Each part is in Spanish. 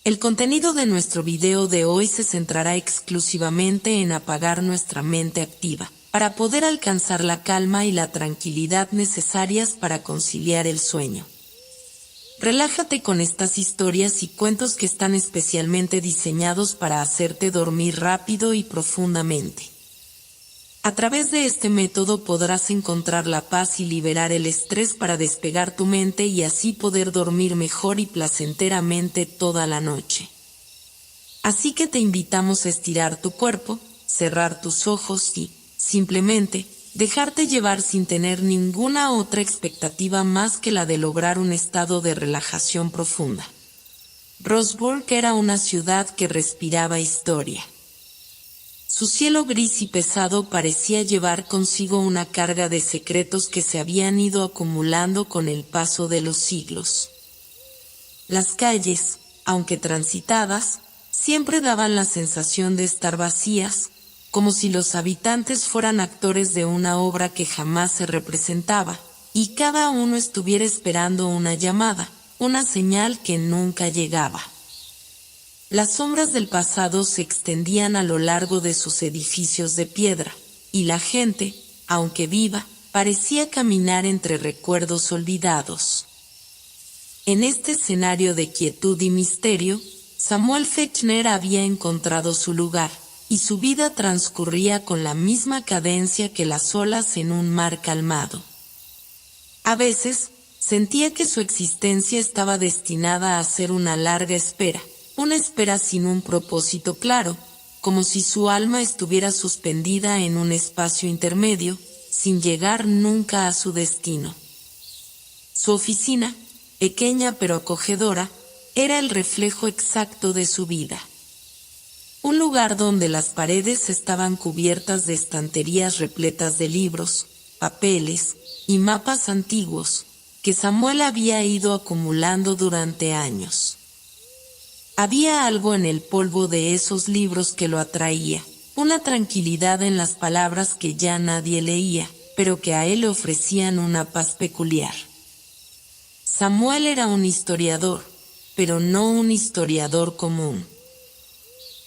El contenido de nuestro video de hoy se centrará exclusivamente en apagar nuestra mente activa, para poder alcanzar la calma y la tranquilidad necesarias para conciliar el sueño. Relájate con estas historias y cuentos que están especialmente diseñados para hacerte dormir rápido y profundamente. A través de este método podrás encontrar la paz y liberar el estrés para despegar tu mente y así poder dormir mejor y placenteramente toda la noche. Así que te invitamos a estirar tu cuerpo, cerrar tus ojos y, simplemente, dejarte llevar sin tener ninguna otra expectativa más que la de lograr un estado de relajación profunda. Roseburg era una ciudad que respiraba historia. Su cielo gris y pesado parecía llevar consigo una carga de secretos que se habían ido acumulando con el paso de los siglos. Las calles, aunque transitadas, siempre daban la sensación de estar vacías, como si los habitantes fueran actores de una obra que jamás se representaba, y cada uno estuviera esperando una llamada, una señal que nunca llegaba. Las sombras del pasado se extendían a lo largo de sus edificios de piedra, y la gente, aunque viva, parecía caminar entre recuerdos olvidados. En este escenario de quietud y misterio, Samuel Fechner había encontrado su lugar, y su vida transcurría con la misma cadencia que las olas en un mar calmado. A veces, sentía que su existencia estaba destinada a ser una larga espera, una espera sin un propósito claro, como si su alma estuviera suspendida en un espacio intermedio, sin llegar nunca a su destino. Su oficina, pequeña pero acogedora, era el reflejo exacto de su vida. Un lugar donde las paredes estaban cubiertas de estanterías repletas de libros, papeles y mapas antiguos, que Samuel había ido acumulando durante años. Había algo en el polvo de esos libros que lo atraía, una tranquilidad en las palabras que ya nadie leía, pero que a él le ofrecían una paz peculiar. Samuel era un historiador, pero no un historiador común.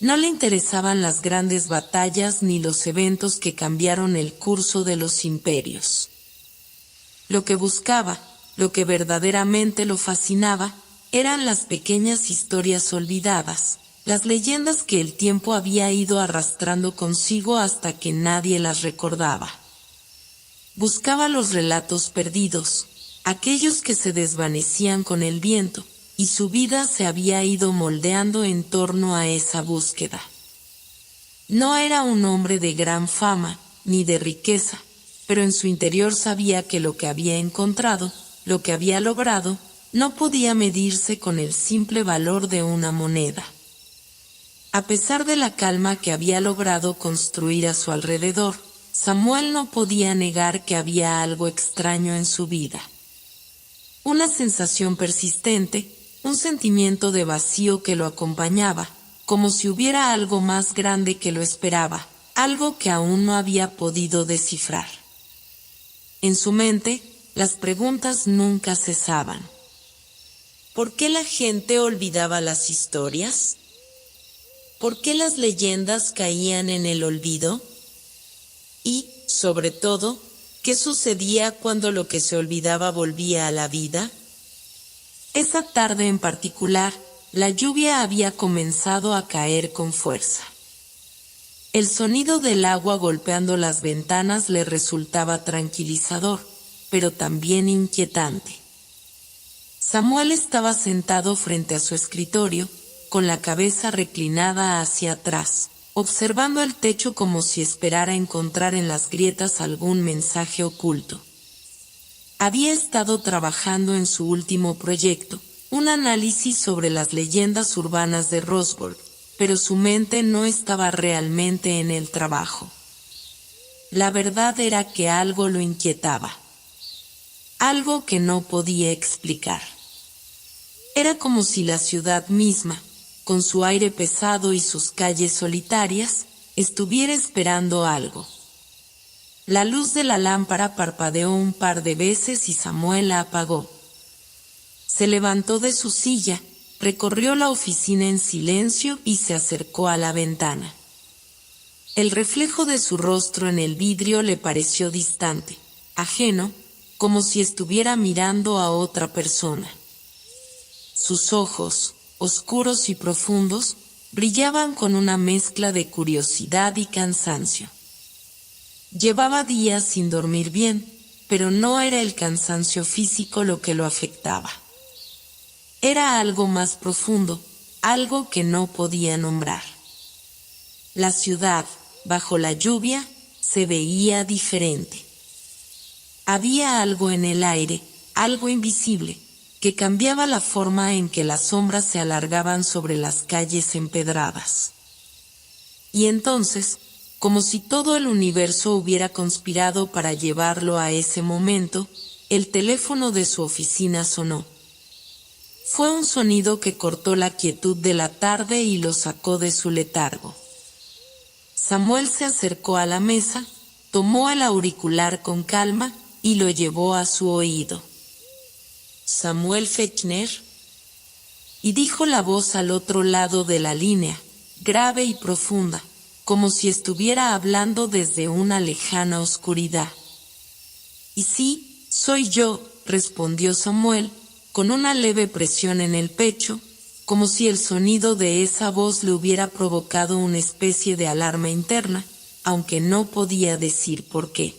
No le interesaban las grandes batallas ni los eventos que cambiaron el curso de los imperios. Lo que buscaba, lo que verdaderamente lo fascinaba, eran las pequeñas historias olvidadas, las leyendas que el tiempo había ido arrastrando consigo hasta que nadie las recordaba. Buscaba los relatos perdidos, aquellos que se desvanecían con el viento, y su vida se había ido moldeando en torno a esa búsqueda. No era un hombre de gran fama, ni de riqueza, pero en su interior sabía que lo que había encontrado, lo que había logrado, no podía medirse con el simple valor de una moneda. A pesar de la calma que había logrado construir a su alrededor, Samuel no podía negar que había algo extraño en su vida. Una sensación persistente, un sentimiento de vacío que lo acompañaba, como si hubiera algo más grande que lo esperaba, algo que aún no había podido descifrar. En su mente, las preguntas nunca cesaban. ¿Por qué la gente olvidaba las historias? ¿Por qué las leyendas caían en el olvido? Y, sobre todo, ¿qué sucedía cuando lo que se olvidaba volvía a la vida? Esa tarde en particular, la lluvia había comenzado a caer con fuerza. El sonido del agua golpeando las ventanas le resultaba tranquilizador, pero también inquietante. Samuel estaba sentado frente a su escritorio, con la cabeza reclinada hacia atrás, observando el techo como si esperara encontrar en las grietas algún mensaje oculto. Había estado trabajando en su último proyecto, un análisis sobre las leyendas urbanas de Roseburg, pero su mente no estaba realmente en el trabajo. La verdad era que algo lo inquietaba. Algo que no podía explicar. Era como si la ciudad misma, con su aire pesado y sus calles solitarias, estuviera esperando algo. La luz de la lámpara parpadeó un par de veces y Samuel la apagó. Se levantó de su silla, recorrió la oficina en silencio y se acercó a la ventana. El reflejo de su rostro en el vidrio le pareció distante, ajeno, como si estuviera mirando a otra persona. Sus ojos, oscuros y profundos, brillaban con una mezcla de curiosidad y cansancio. Llevaba días sin dormir bien, pero no era el cansancio físico lo que lo afectaba. Era algo más profundo, algo que no podía nombrar. La ciudad, bajo la lluvia, se veía diferente. Había algo en el aire, algo invisible, que cambiaba la forma en que las sombras se alargaban sobre las calles empedradas. Y entonces, como si todo el universo hubiera conspirado para llevarlo a ese momento, el teléfono de su oficina sonó. Fue un sonido que cortó la quietud de la tarde y lo sacó de su letargo. Samuel se acercó a la mesa, tomó el auricular con calma y lo llevó a su oído. «Samuel Fechner», y dijo la voz al otro lado de la línea, grave y profunda, como si estuviera hablando desde una lejana oscuridad. «Y sí, soy yo», respondió Samuel, con una leve presión en el pecho, como si el sonido de esa voz le hubiera provocado una especie de alarma interna, aunque no podía decir por qué.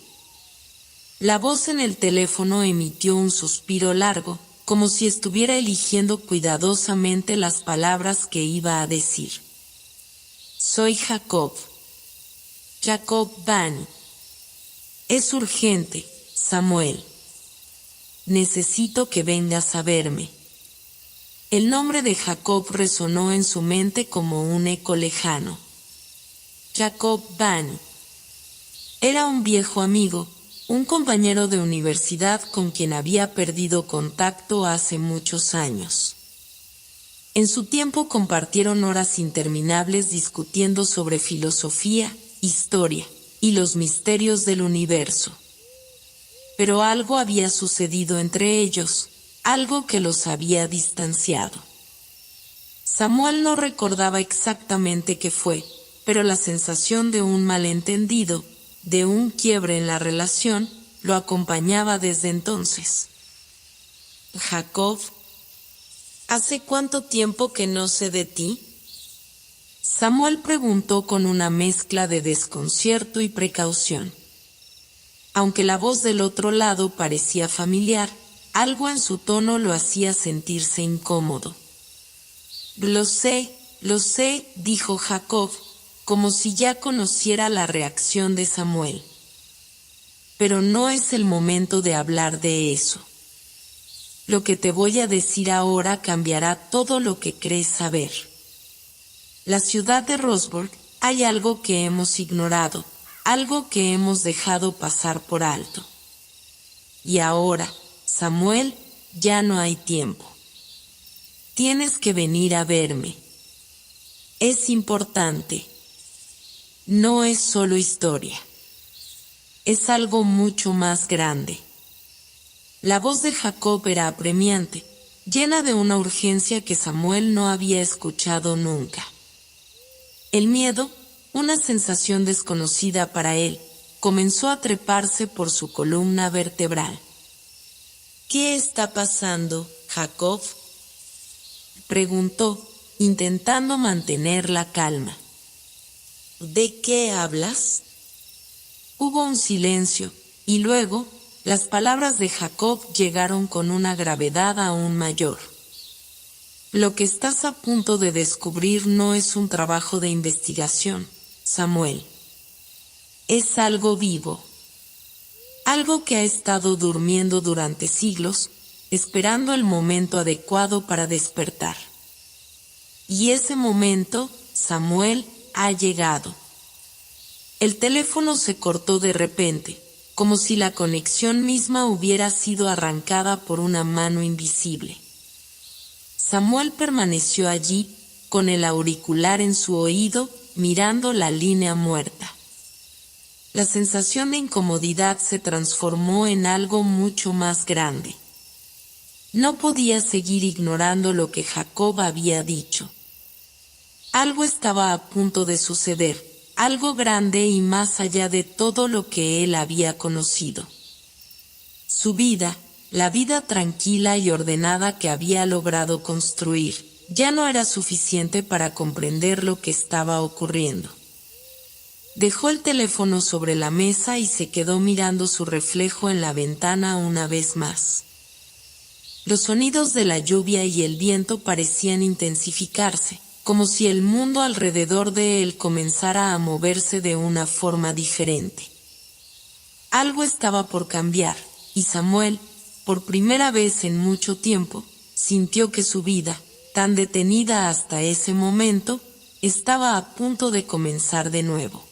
La voz en el teléfono emitió un suspiro largo, como si estuviera eligiendo cuidadosamente las palabras que iba a decir. «Soy Jacob. Jacob Bani. Es urgente, Samuel. Necesito que vengas a verme». El nombre de Jacob resonó en su mente como un eco lejano. Jacob Bani. Era un viejo amigo, un compañero de universidad con quien había perdido contacto hace muchos años. En su tiempo compartieron horas interminables discutiendo sobre filosofía, historia y los misterios del universo. Pero algo había sucedido entre ellos, algo que los había distanciado. Samuel no recordaba exactamente qué fue, pero la sensación de un malentendido, de un quiebre en la relación, lo acompañaba desde entonces. «Jacob, ¿hace cuánto tiempo que no sé de ti?», Samuel preguntó con una mezcla de desconcierto y precaución. Aunque la voz del otro lado parecía familiar, algo en su tono lo hacía sentirse incómodo. Lo sé», dijo Jacob, como si ya conociera la reacción de Samuel. «Pero no es el momento de hablar de eso. Lo que te voy a decir ahora cambiará todo lo que crees saber. La ciudad de Roseburg, hay algo que hemos ignorado, algo que hemos dejado pasar por alto. Y ahora, Samuel, ya no hay tiempo. Tienes que venir a verme. Es importante. No es solo historia. Es algo mucho más grande». La voz de Jacob era apremiante, llena de una urgencia que Samuel no había escuchado nunca. El miedo, una sensación desconocida para él, comenzó a treparse por su columna vertebral. «¿Qué está pasando, Jacob?», preguntó, intentando mantener la calma. «¿De qué hablas?». Hubo un silencio, y luego, las palabras de Jacob llegaron con una gravedad aún mayor. «Lo que estás a punto de descubrir no es un trabajo de investigación, Samuel. Es algo vivo. Algo que ha estado durmiendo durante siglos, esperando el momento adecuado para despertar. Y ese momento, Samuel, ha llegado». El teléfono se cortó de repente, como si la conexión misma hubiera sido arrancada por una mano invisible. Samuel permaneció allí, con el auricular en su oído, mirando la línea muerta. La sensación de incomodidad se transformó en algo mucho más grande. No podía seguir ignorando lo que Jacob había dicho. Algo estaba a punto de suceder, algo grande y más allá de todo lo que él había conocido. Su vida, la vida tranquila y ordenada que había logrado construir, ya no era suficiente para comprender lo que estaba ocurriendo. Dejó el teléfono sobre la mesa y se quedó mirando su reflejo en la ventana una vez más. Los sonidos de la lluvia y el viento parecían intensificarse, como si el mundo alrededor de él comenzara a moverse de una forma diferente. Algo estaba por cambiar, y Samuel, por primera vez en mucho tiempo, sintió que su vida, tan detenida hasta ese momento, estaba a punto de comenzar de nuevo.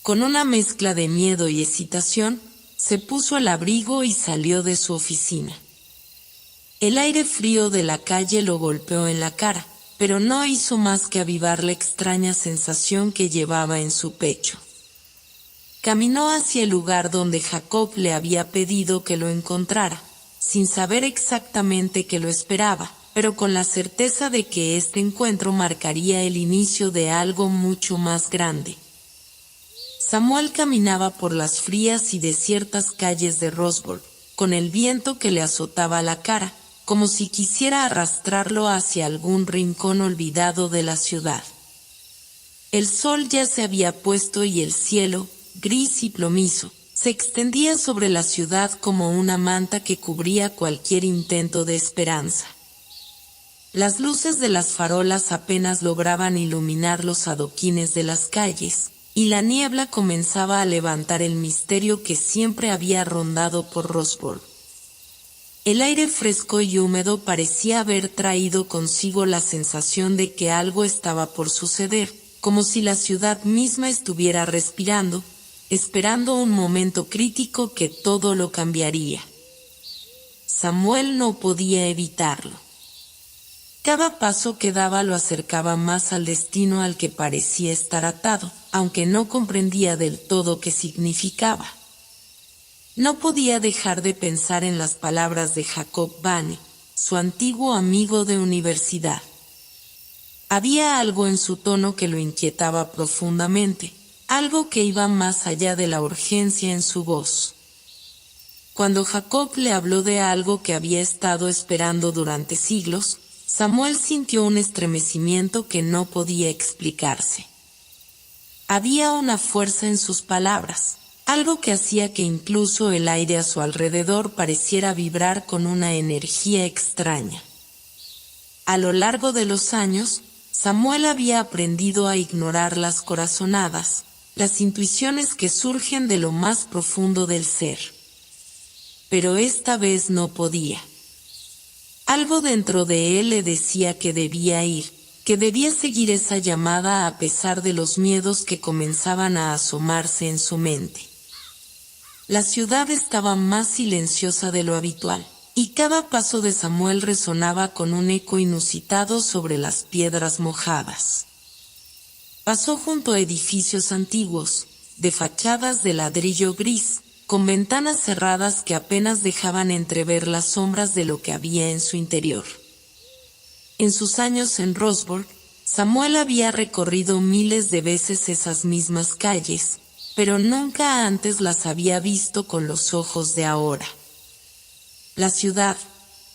Con una mezcla de miedo y excitación, se puso el abrigo y salió de su oficina. El aire frío de la calle lo golpeó en la cara, pero no hizo más que avivar la extraña sensación que llevaba en su pecho. Caminó hacia el lugar donde Jacob le había pedido que lo encontrara, sin saber exactamente qué lo esperaba, pero con la certeza de que este encuentro marcaría el inicio de algo mucho más grande. Samuel caminaba por las frías y desiertas calles de Roseburg, con el viento que le azotaba la cara, como si quisiera arrastrarlo hacia algún rincón olvidado de la ciudad. El sol ya se había puesto y el cielo, gris y plomizo, se extendía sobre la ciudad como una manta que cubría cualquier intento de esperanza. Las luces de las farolas apenas lograban iluminar los adoquines de las calles, y la niebla comenzaba a levantar el misterio que siempre había rondado por Roseburg. El aire fresco y húmedo parecía haber traído consigo la sensación de que algo estaba por suceder, como si la ciudad misma estuviera respirando, esperando un momento crítico que todo lo cambiaría. Samuel no podía evitarlo. Cada paso que daba lo acercaba más al destino al que parecía estar atado, aunque no comprendía del todo qué significaba. No podía dejar de pensar en las palabras de Jacob Bane, su antiguo amigo de universidad. Había algo en su tono que lo inquietaba profundamente, algo que iba más allá de la urgencia en su voz. Cuando Jacob le habló de algo que había estado esperando durante siglos, Samuel sintió un estremecimiento que no podía explicarse. Había una fuerza en sus palabras, algo que hacía que incluso el aire a su alrededor pareciera vibrar con una energía extraña. A lo largo de los años, Samuel había aprendido a ignorar las corazonadas, las intuiciones que surgen de lo más profundo del ser. Pero esta vez no podía. Algo dentro de él le decía que debía ir, que debía seguir esa llamada a pesar de los miedos que comenzaban a asomarse en su mente. La ciudad estaba más silenciosa de lo habitual, y cada paso de Samuel resonaba con un eco inusitado sobre las piedras mojadas. Pasó junto a edificios antiguos, de fachadas de ladrillo gris, con ventanas cerradas que apenas dejaban entrever las sombras de lo que había en su interior. En sus años en Roseburg, Samuel había recorrido miles de veces esas mismas calles, pero nunca antes las había visto con los ojos de ahora. La ciudad,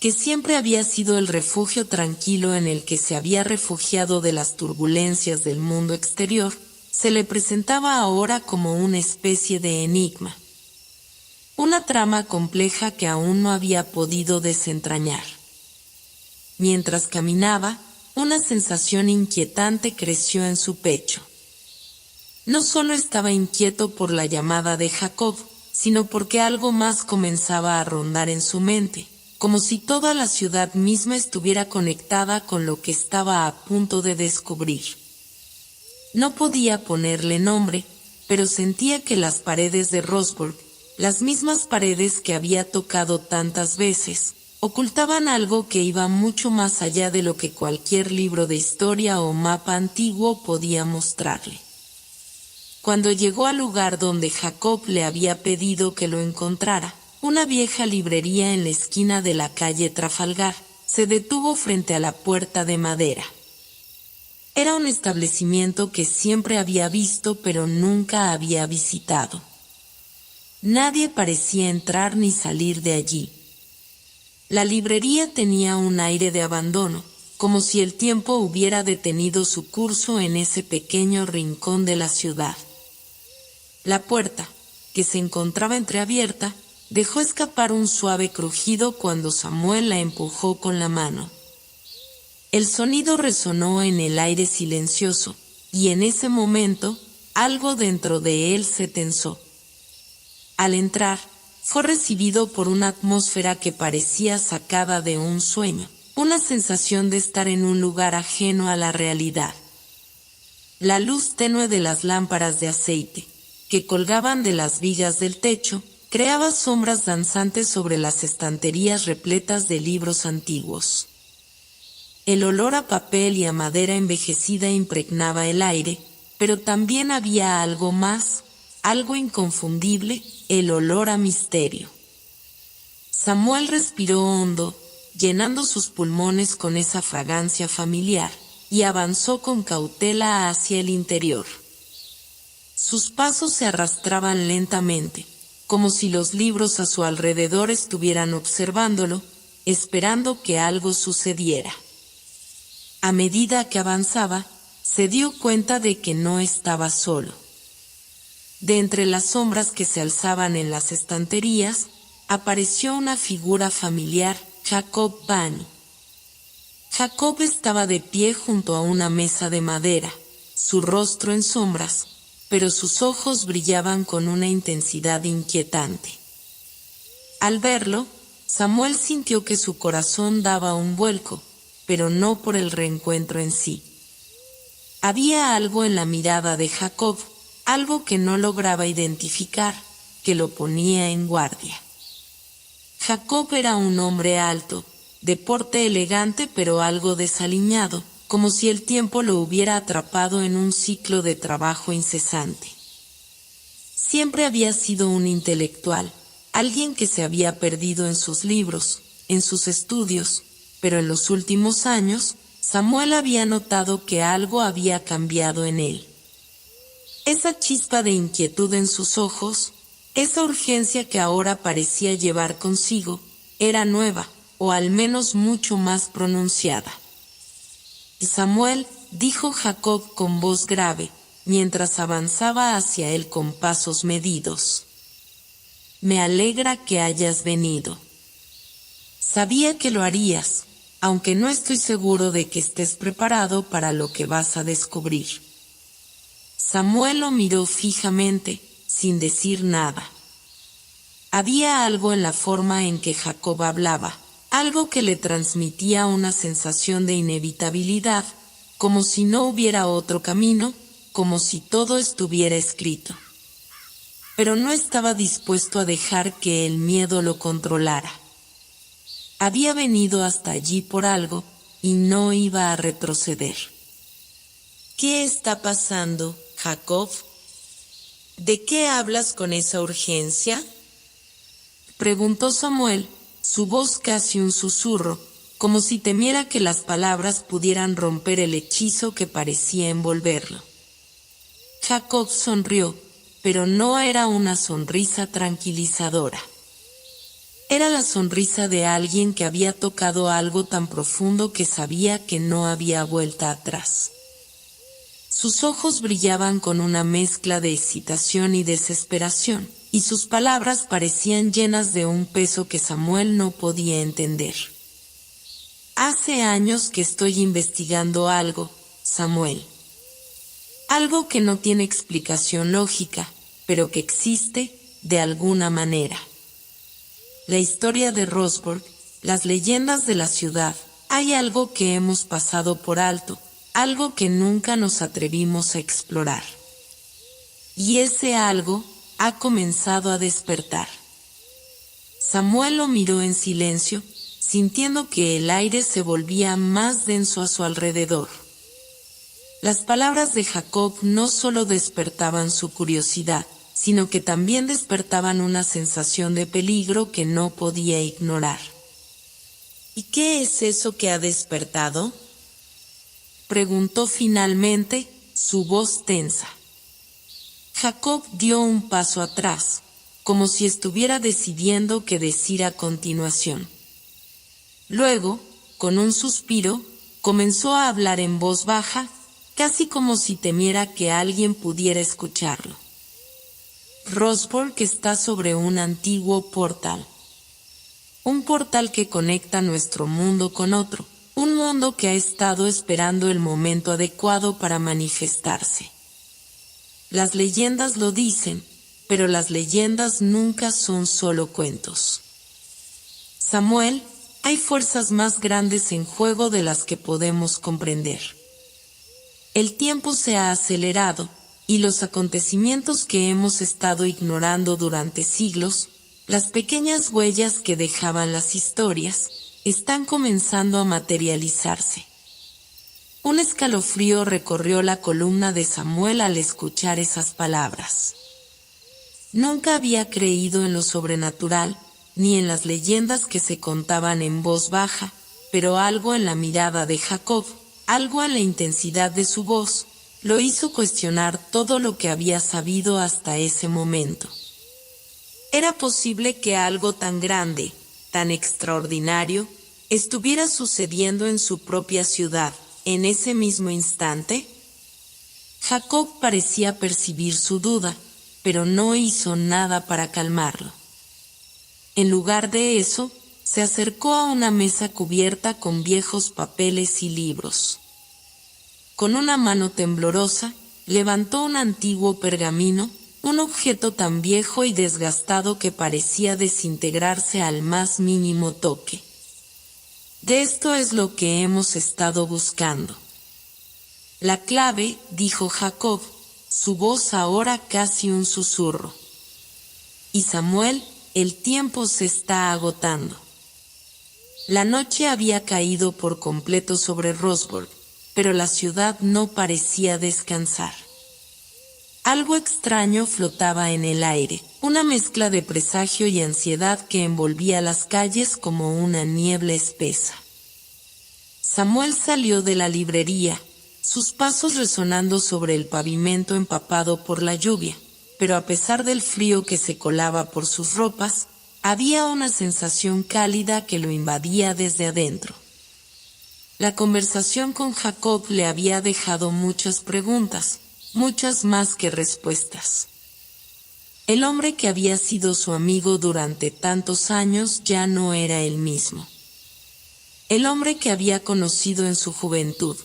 que siempre había sido el refugio tranquilo en el que se había refugiado de las turbulencias del mundo exterior, se le presentaba ahora como una especie de enigma. Una trama compleja que aún no había podido desentrañar. Mientras caminaba, una sensación inquietante creció en su pecho. No solo estaba inquieto por la llamada de Jacob, sino porque algo más comenzaba a rondar en su mente, como si toda la ciudad misma estuviera conectada con lo que estaba a punto de descubrir. No podía ponerle nombre, pero sentía que las paredes de Roseburg, las mismas paredes que había tocado tantas veces, ocultaban algo que iba mucho más allá de lo que cualquier libro de historia o mapa antiguo podía mostrarle. Cuando llegó al lugar donde Jacob le había pedido que lo encontrara, una vieja librería en la esquina de la calle Trafalgar, se detuvo frente a la puerta de madera. Era un establecimiento que siempre había visto pero nunca había visitado. Nadie parecía entrar ni salir de allí. La librería tenía un aire de abandono, como si el tiempo hubiera detenido su curso en ese pequeño rincón de la ciudad. La puerta, que se encontraba entreabierta, dejó escapar un suave crujido cuando Samuel la empujó con la mano. El sonido resonó en el aire silencioso, y en ese momento, algo dentro de él se tensó. Al entrar, fue recibido por una atmósfera que parecía sacada de un sueño, una sensación de estar en un lugar ajeno a la realidad. La luz tenue de las lámparas de aceite, que colgaban de las vigas del techo, creaba sombras danzantes sobre las estanterías repletas de libros antiguos. El olor a papel y a madera envejecida impregnaba el aire, pero también había algo más, algo inconfundible, el olor a misterio. Samuel respiró hondo, llenando sus pulmones con esa fragancia familiar, y avanzó con cautela hacia el interior. Sus pasos se arrastraban lentamente, como si los libros a su alrededor estuvieran observándolo, esperando que algo sucediera. A medida que avanzaba, se dio cuenta de que no estaba solo. De entre las sombras que se alzaban en las estanterías, apareció una figura familiar, Jacob Bani. Jacob estaba de pie junto a una mesa de madera, su rostro en sombras, pero sus ojos brillaban con una intensidad inquietante. Al verlo, Samuel sintió que su corazón daba un vuelco, pero no por el reencuentro en sí. Había algo en la mirada de Jacob, algo que no lograba identificar, que lo ponía en guardia. Jacob era un hombre alto, de porte elegante pero algo desaliñado, como si el tiempo lo hubiera atrapado en un ciclo de trabajo incesante. Siempre había sido un intelectual, alguien que se había perdido en sus libros, en sus estudios, pero en los últimos años, Samuel había notado que algo había cambiado en él. Esa chispa de inquietud en sus ojos, esa urgencia que ahora parecía llevar consigo, era nueva, o al menos mucho más pronunciada. Samuel, dijo Jacob con voz grave, mientras avanzaba hacia él con pasos medidos. Me alegra que hayas venido. Sabía que lo harías, aunque no estoy seguro de que estés preparado para lo que vas a descubrir. Samuel lo miró fijamente, sin decir nada. Había algo en la forma en que Jacob hablaba, algo que le transmitía una sensación de inevitabilidad, como si no hubiera otro camino, como si todo estuviera escrito. Pero no estaba dispuesto a dejar que el miedo lo controlara. Había venido hasta allí por algo, y no iba a retroceder. ¿Qué está pasando, Jacob? ¿De qué hablas con esa urgencia?, preguntó Samuel, su voz casi un susurro, como si temiera que las palabras pudieran romper el hechizo que parecía envolverlo. Jacob sonrió, pero no era una sonrisa tranquilizadora. Era la sonrisa de alguien que había tocado algo tan profundo que sabía que no había vuelta atrás. Sus ojos brillaban con una mezcla de excitación y desesperación, y sus palabras parecían llenas de un peso que Samuel no podía entender. Hace años que estoy investigando algo, Samuel. Algo que no tiene explicación lógica, pero que existe de alguna manera. La historia de Roseburg, las leyendas de la ciudad, hay algo que hemos pasado por alto, algo que nunca nos atrevimos a explorar. Y ese algo ha comenzado a despertar. Samuel lo miró en silencio, sintiendo que el aire se volvía más denso a su alrededor. Las palabras de Jacob no solo despertaban su curiosidad, sino que también despertaban una sensación de peligro que no podía ignorar. ¿Y qué es eso que ha despertado?, preguntó finalmente, su voz tensa. Jacob dio un paso atrás, como si estuviera decidiendo qué decir a continuación. Luego, con un suspiro, comenzó a hablar en voz baja, casi como si temiera que alguien pudiera escucharlo. Rosborg está sobre un antiguo portal. Un portal que conecta nuestro mundo con otro, un mundo que ha estado esperando el momento adecuado para manifestarse. Las leyendas lo dicen, pero las leyendas nunca son solo cuentos. Samuel, hay fuerzas más grandes en juego de las que podemos comprender. El tiempo se ha acelerado, y los acontecimientos que hemos estado ignorando durante siglos, las pequeñas huellas que dejaban las historias, están comenzando a materializarse. Un escalofrío recorrió la columna de Samuel al escuchar esas palabras. Nunca había creído en lo sobrenatural, ni en las leyendas que se contaban en voz baja, pero algo en la mirada de Jacob, algo en la intensidad de su voz, lo hizo cuestionar todo lo que había sabido hasta ese momento. ¿Era posible que algo tan grande, tan extraordinario, estuviera sucediendo en su propia ciudad, en ese mismo instante? Jacob parecía percibir su duda, pero no hizo nada para calmarlo. En lugar de eso, se acercó a una mesa cubierta con viejos papeles y libros. Con una mano temblorosa, levantó un antiguo pergamino, un objeto tan viejo y desgastado que parecía desintegrarse al más mínimo toque. De esto es lo que hemos estado buscando. La clave, dijo Jacob, su voz ahora casi un susurro. Y Samuel, el tiempo se está agotando. La noche había caído por completo sobre Rosborg, pero la ciudad no parecía descansar. Algo extraño flotaba en el aire, una mezcla de presagio y ansiedad que envolvía las calles como una niebla espesa. Samuel salió de la librería, sus pasos resonando sobre el pavimento empapado por la lluvia, pero a pesar del frío que se colaba por sus ropas, había una sensación cálida que lo invadía desde adentro. La conversación con Jacob le había dejado muchas preguntas, muchas más que respuestas. El hombre que había sido su amigo durante tantos años ya no era el mismo. El hombre que había conocido en su juventud,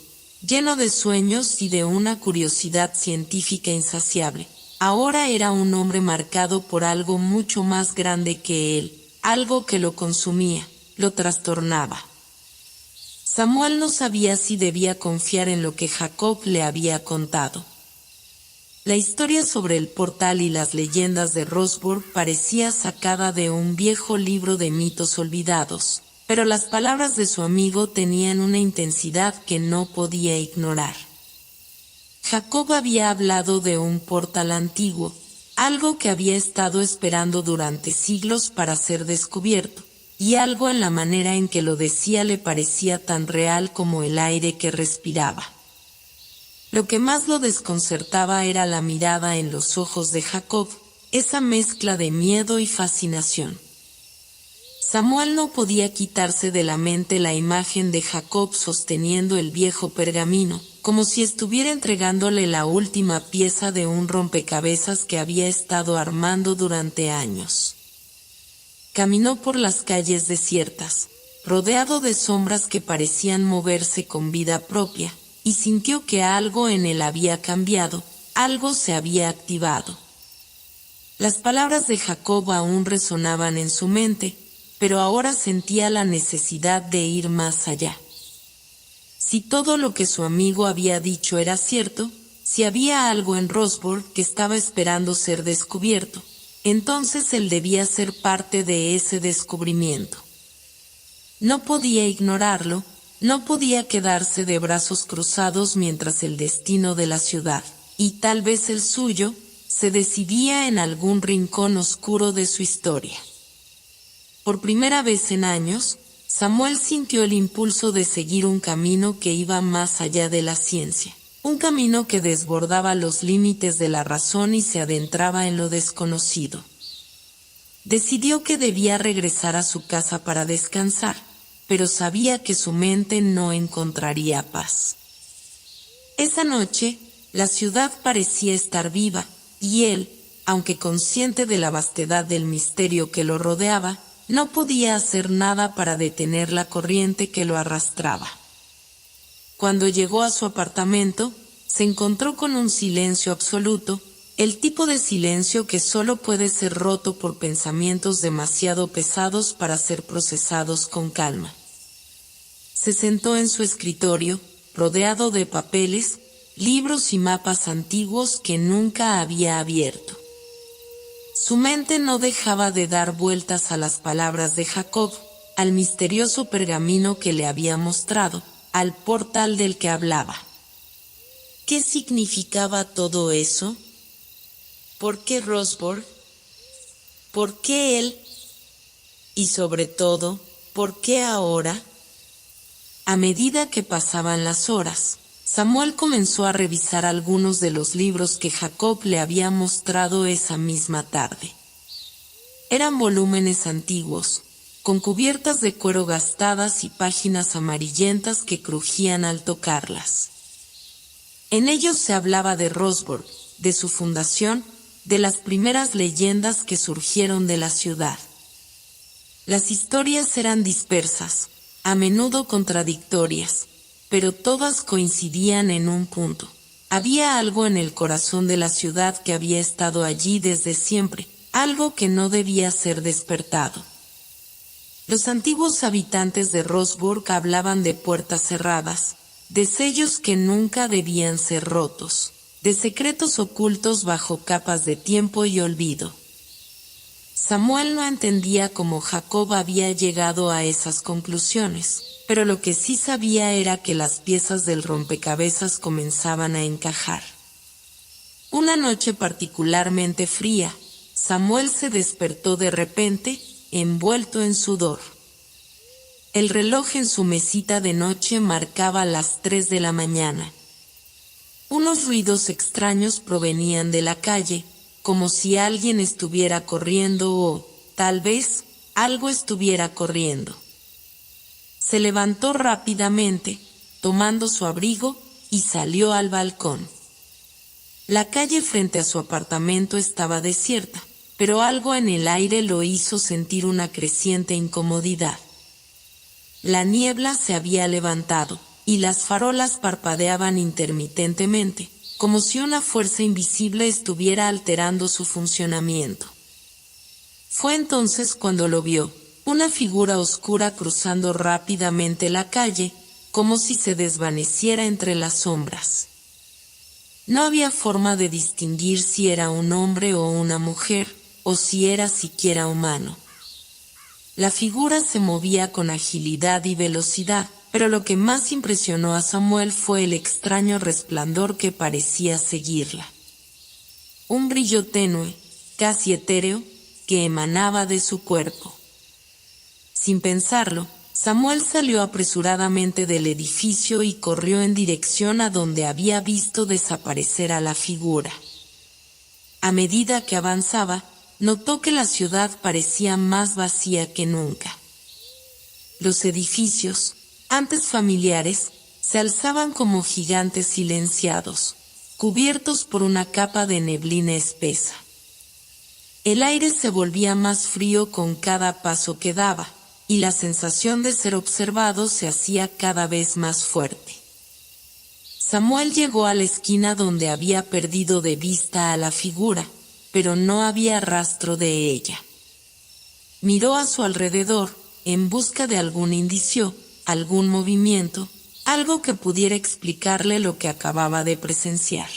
lleno de sueños y de una curiosidad científica insaciable, ahora era un hombre marcado por algo mucho más grande que él, algo que lo consumía, lo trastornaba. Samuel no sabía si debía confiar en lo que Jacob le había contado. La historia sobre el portal y las leyendas de Rosborg parecía sacada de un viejo libro de mitos olvidados, pero las palabras de su amigo tenían una intensidad que no podía ignorar. Jacob había hablado de un portal antiguo, algo que había estado esperando durante siglos para ser descubierto, y algo en la manera en que lo decía le parecía tan real como el aire que respiraba. Lo que más lo desconcertaba era la mirada en los ojos de Jacob, esa mezcla de miedo y fascinación. Samuel no podía quitarse de la mente la imagen de Jacob sosteniendo el viejo pergamino, como si estuviera entregándole la última pieza de un rompecabezas que había estado armando durante años. Caminó por las calles desiertas, rodeado de sombras que parecían moverse con vida propia, y sintió que algo en él había cambiado, algo se había activado. Las palabras de Jacob aún resonaban en su mente, pero ahora sentía la necesidad de ir más allá. Si todo lo que su amigo había dicho era cierto, si había algo en Rosborg que estaba esperando ser descubierto, entonces él debía ser parte de ese descubrimiento. No podía ignorarlo, no podía quedarse de brazos cruzados mientras el destino de la ciudad, y tal vez el suyo, se decidía en algún rincón oscuro de su historia. Por primera vez en años, Samuel sintió el impulso de seguir un camino que iba más allá de la ciencia, un camino que desbordaba los límites de la razón y se adentraba en lo desconocido. Decidió que debía regresar a su casa para descansar, pero sabía que su mente no encontraría paz. Esa noche, la ciudad parecía estar viva, y él, aunque consciente de la vastedad del misterio que lo rodeaba, no podía hacer nada para detener la corriente que lo arrastraba. Cuando llegó a su apartamento, se encontró con un silencio absoluto, el tipo de silencio que solo puede ser roto por pensamientos demasiado pesados para ser procesados con calma. Se sentó en su escritorio, rodeado de papeles, libros y mapas antiguos que nunca había abierto. Su mente no dejaba de dar vueltas a las palabras de Jacob, al misterioso pergamino que le había mostrado, al portal del que hablaba. ¿Qué significaba todo eso? ¿Por qué Rosborg? ¿Por qué él? Y sobre todo, ¿por qué ahora? A medida que pasaban las horas, Samuel comenzó a revisar algunos de los libros que Jacob le había mostrado esa misma tarde. Eran volúmenes antiguos, con cubiertas de cuero gastadas y páginas amarillentas que crujían al tocarlas. En ellos se hablaba de Rosborg, de su fundación, de las primeras leyendas que surgieron de la ciudad. Las historias eran dispersas, a menudo contradictorias, pero todas coincidían en un punto. Había algo en el corazón de la ciudad que había estado allí desde siempre, algo que no debía ser despertado. Los antiguos habitantes de Rosborg hablaban de puertas cerradas, de sellos que nunca debían ser rotos, de secretos ocultos bajo capas de tiempo y olvido. Samuel no entendía cómo Jacob había llegado a esas conclusiones, pero lo que sí sabía era que las piezas del rompecabezas comenzaban a encajar. Una noche particularmente fría, Samuel se despertó de repente, envuelto en sudor. El reloj en su mesita de noche marcaba las 3 de la mañana. Unos ruidos extraños provenían de la calle, como si alguien estuviera corriendo o, tal vez, algo estuviera corriendo. Se levantó rápidamente, tomando su abrigo, y salió al balcón. La calle frente a su apartamento estaba desierta, pero algo en el aire lo hizo sentir una creciente incomodidad. La niebla se había levantado, y las farolas parpadeaban intermitentemente, como si una fuerza invisible estuviera alterando su funcionamiento. Fue entonces cuando lo vio, una figura oscura cruzando rápidamente la calle, como si se desvaneciera entre las sombras. No había forma de distinguir si era un hombre o una mujer, o si era siquiera humano. La figura se movía con agilidad y velocidad, pero lo que más impresionó a Samuel fue el extraño resplandor que parecía seguirla. Un brillo tenue, casi etéreo, que emanaba de su cuerpo. Sin pensarlo, Samuel salió apresuradamente del edificio y corrió en dirección a donde había visto desaparecer a la figura. A medida que avanzaba, notó que la ciudad parecía más vacía que nunca. Los edificios, antes familiares, se alzaban como gigantes silenciados, cubiertos por una capa de neblina espesa. El aire se volvía más frío con cada paso que daba, y la sensación de ser observado se hacía cada vez más fuerte. Samuel llegó a la esquina donde había perdido de vista a la figura, pero no había rastro de ella. Miró a su alrededor, en busca de algún indicio, algún movimiento, algo que pudiera explicarle lo que acababa de presenciar.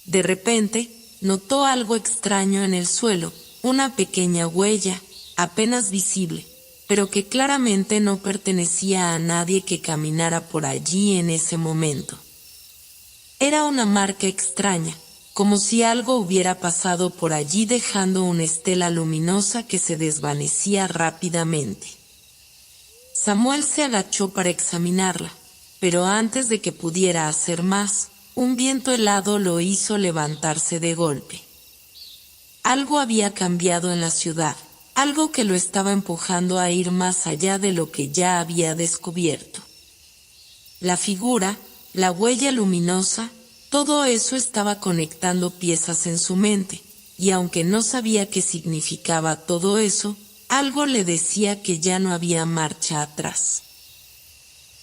De repente, notó algo extraño en el suelo, una pequeña huella, apenas visible, pero que claramente no pertenecía a nadie que caminara por allí en ese momento. Era una marca extraña, como si algo hubiera pasado por allí dejando una estela luminosa que se desvanecía rápidamente. Samuel se agachó para examinarla, pero antes de que pudiera hacer más, un viento helado lo hizo levantarse de golpe. Algo había cambiado en la ciudad, algo que lo estaba empujando a ir más allá de lo que ya había descubierto. La figura, la huella luminosa, todo eso estaba conectando piezas en su mente, y aunque no sabía qué significaba todo eso, algo le decía que ya no había marcha atrás.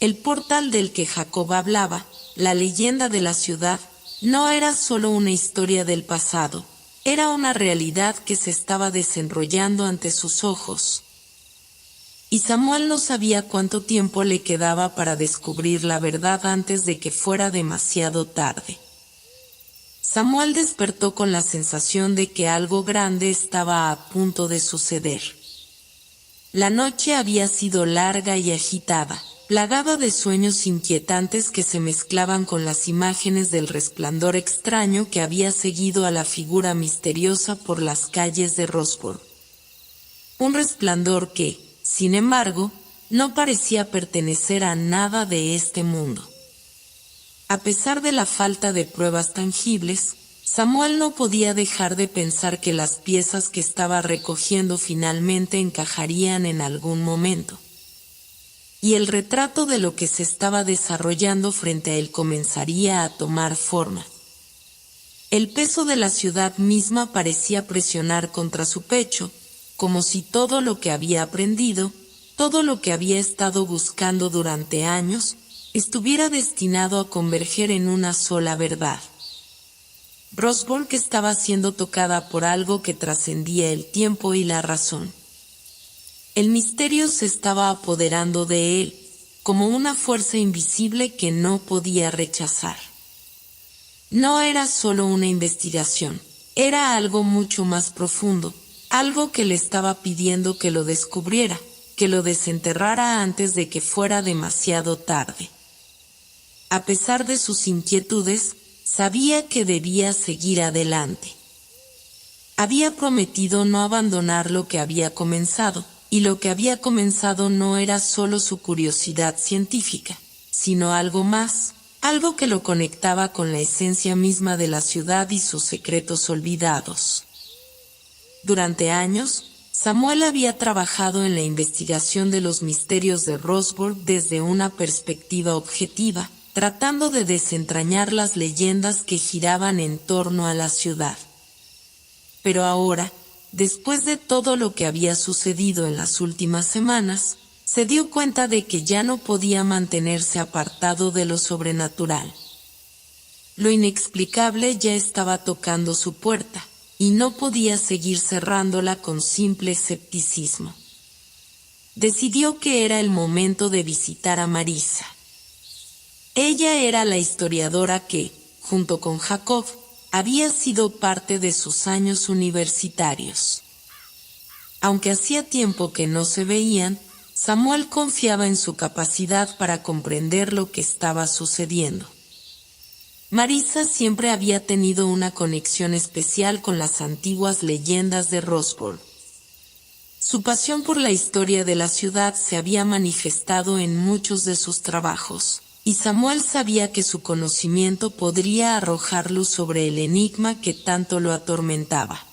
El portal del que Jacob hablaba, la leyenda de la ciudad, no era solo una historia del pasado, era una realidad que se estaba desenrollando ante sus ojos. Y Samuel no sabía cuánto tiempo le quedaba para descubrir la verdad antes de que fuera demasiado tarde. Samuel despertó con la sensación de que algo grande estaba a punto de suceder. La noche había sido larga y agitada, plagada de sueños inquietantes que se mezclaban con las imágenes del resplandor extraño que había seguido a la figura misteriosa por las calles de Rosborough. Un resplandor que, sin embargo, no parecía pertenecer a nada de este mundo. A pesar de la falta de pruebas tangibles, Samuel no podía dejar de pensar que las piezas que estaba recogiendo finalmente encajarían en algún momento. Y el retrato de lo que se estaba desarrollando frente a él comenzaría a tomar forma. El peso de la ciudad misma parecía presionar contra su pecho, como si todo lo que había aprendido, todo lo que había estado buscando durante años, estuviera destinado a converger en una sola verdad. Rosborough estaba siendo tocada por algo que trascendía el tiempo y la razón. El misterio se estaba apoderando de él, como una fuerza invisible que no podía rechazar. No era solo una investigación, era algo mucho más profundo, algo que le estaba pidiendo que lo descubriera, que lo desenterrara antes de que fuera demasiado tarde. A pesar de sus inquietudes, sabía que debía seguir adelante. Había prometido no abandonar lo que había comenzado, y lo que había comenzado no era solo su curiosidad científica, sino algo más, algo que lo conectaba con la esencia misma de la ciudad y sus secretos olvidados. Durante años, Samuel había trabajado en la investigación de los misterios de Rosborough desde una perspectiva objetiva, tratando de desentrañar las leyendas que giraban en torno a la ciudad. Pero ahora, después de todo lo que había sucedido en las últimas semanas, se dio cuenta de que ya no podía mantenerse apartado de lo sobrenatural. Lo inexplicable ya estaba tocando su puerta, y no podía seguir cerrándola con simple escepticismo. Decidió que era el momento de visitar a Marisa. Ella era la historiadora que, junto con Jacob, había sido parte de sus años universitarios. Aunque hacía tiempo que no se veían, Samuel confiaba en su capacidad para comprender lo que estaba sucediendo. Marisa siempre había tenido una conexión especial con las antiguas leyendas de Rosborough. Su pasión por la historia de la ciudad se había manifestado en muchos de sus trabajos, y Samuel sabía que su conocimiento podría arrojar luz sobre el enigma que tanto lo atormentaba.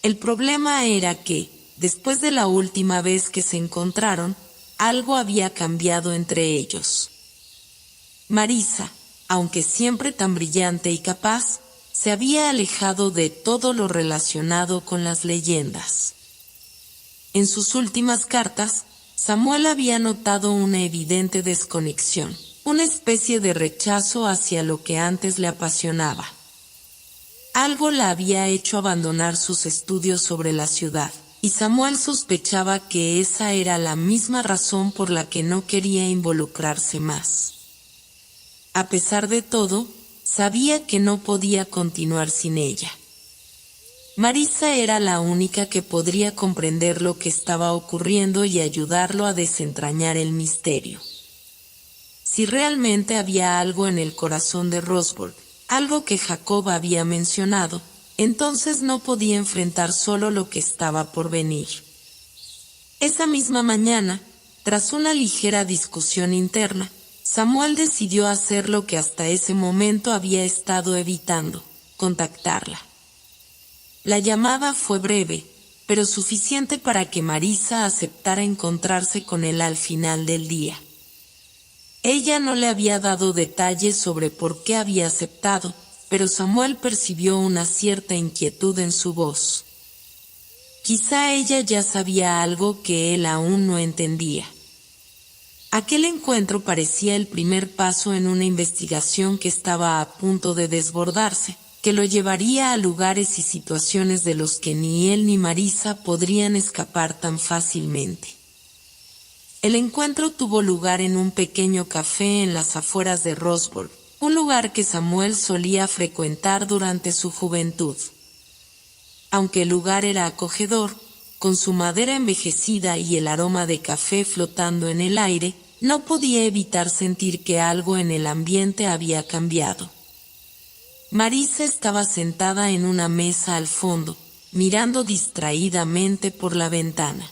El problema era que, después de la última vez que se encontraron, algo había cambiado entre ellos. Marisa, aunque siempre tan brillante y capaz, se había alejado de todo lo relacionado con las leyendas. En sus últimas cartas, Samuel había notado una evidente desconexión, una especie de rechazo hacia lo que antes le apasionaba. Algo la había hecho abandonar sus estudios sobre la ciudad, y Samuel sospechaba que esa era la misma razón por la que no quería involucrarse más. A pesar de todo, sabía que no podía continuar sin ella. Marisa era la única que podría comprender lo que estaba ocurriendo y ayudarlo a desentrañar el misterio. Si realmente había algo en el corazón de Rosborough, algo que Jacob había mencionado, entonces no podía enfrentar solo lo que estaba por venir. Esa misma mañana, tras una ligera discusión interna, Samuel decidió hacer lo que hasta ese momento había estado evitando: contactarla. La llamada fue breve, pero suficiente para que Marisa aceptara encontrarse con él al final del día. Ella no le había dado detalles sobre por qué había aceptado, pero Samuel percibió una cierta inquietud en su voz. Quizá ella ya sabía algo que él aún no entendía. Aquel encuentro parecía el primer paso en una investigación que estaba a punto de desbordarse, que lo llevaría a lugares y situaciones de los que ni él ni Marisa podrían escapar tan fácilmente. El encuentro tuvo lugar en un pequeño café en las afueras de Roseburg, un lugar que Samuel solía frecuentar durante su juventud. Aunque el lugar era acogedor, con su madera envejecida y el aroma de café flotando en el aire, no podía evitar sentir que algo en el ambiente había cambiado. Marisa estaba sentada en una mesa al fondo, mirando distraídamente por la ventana.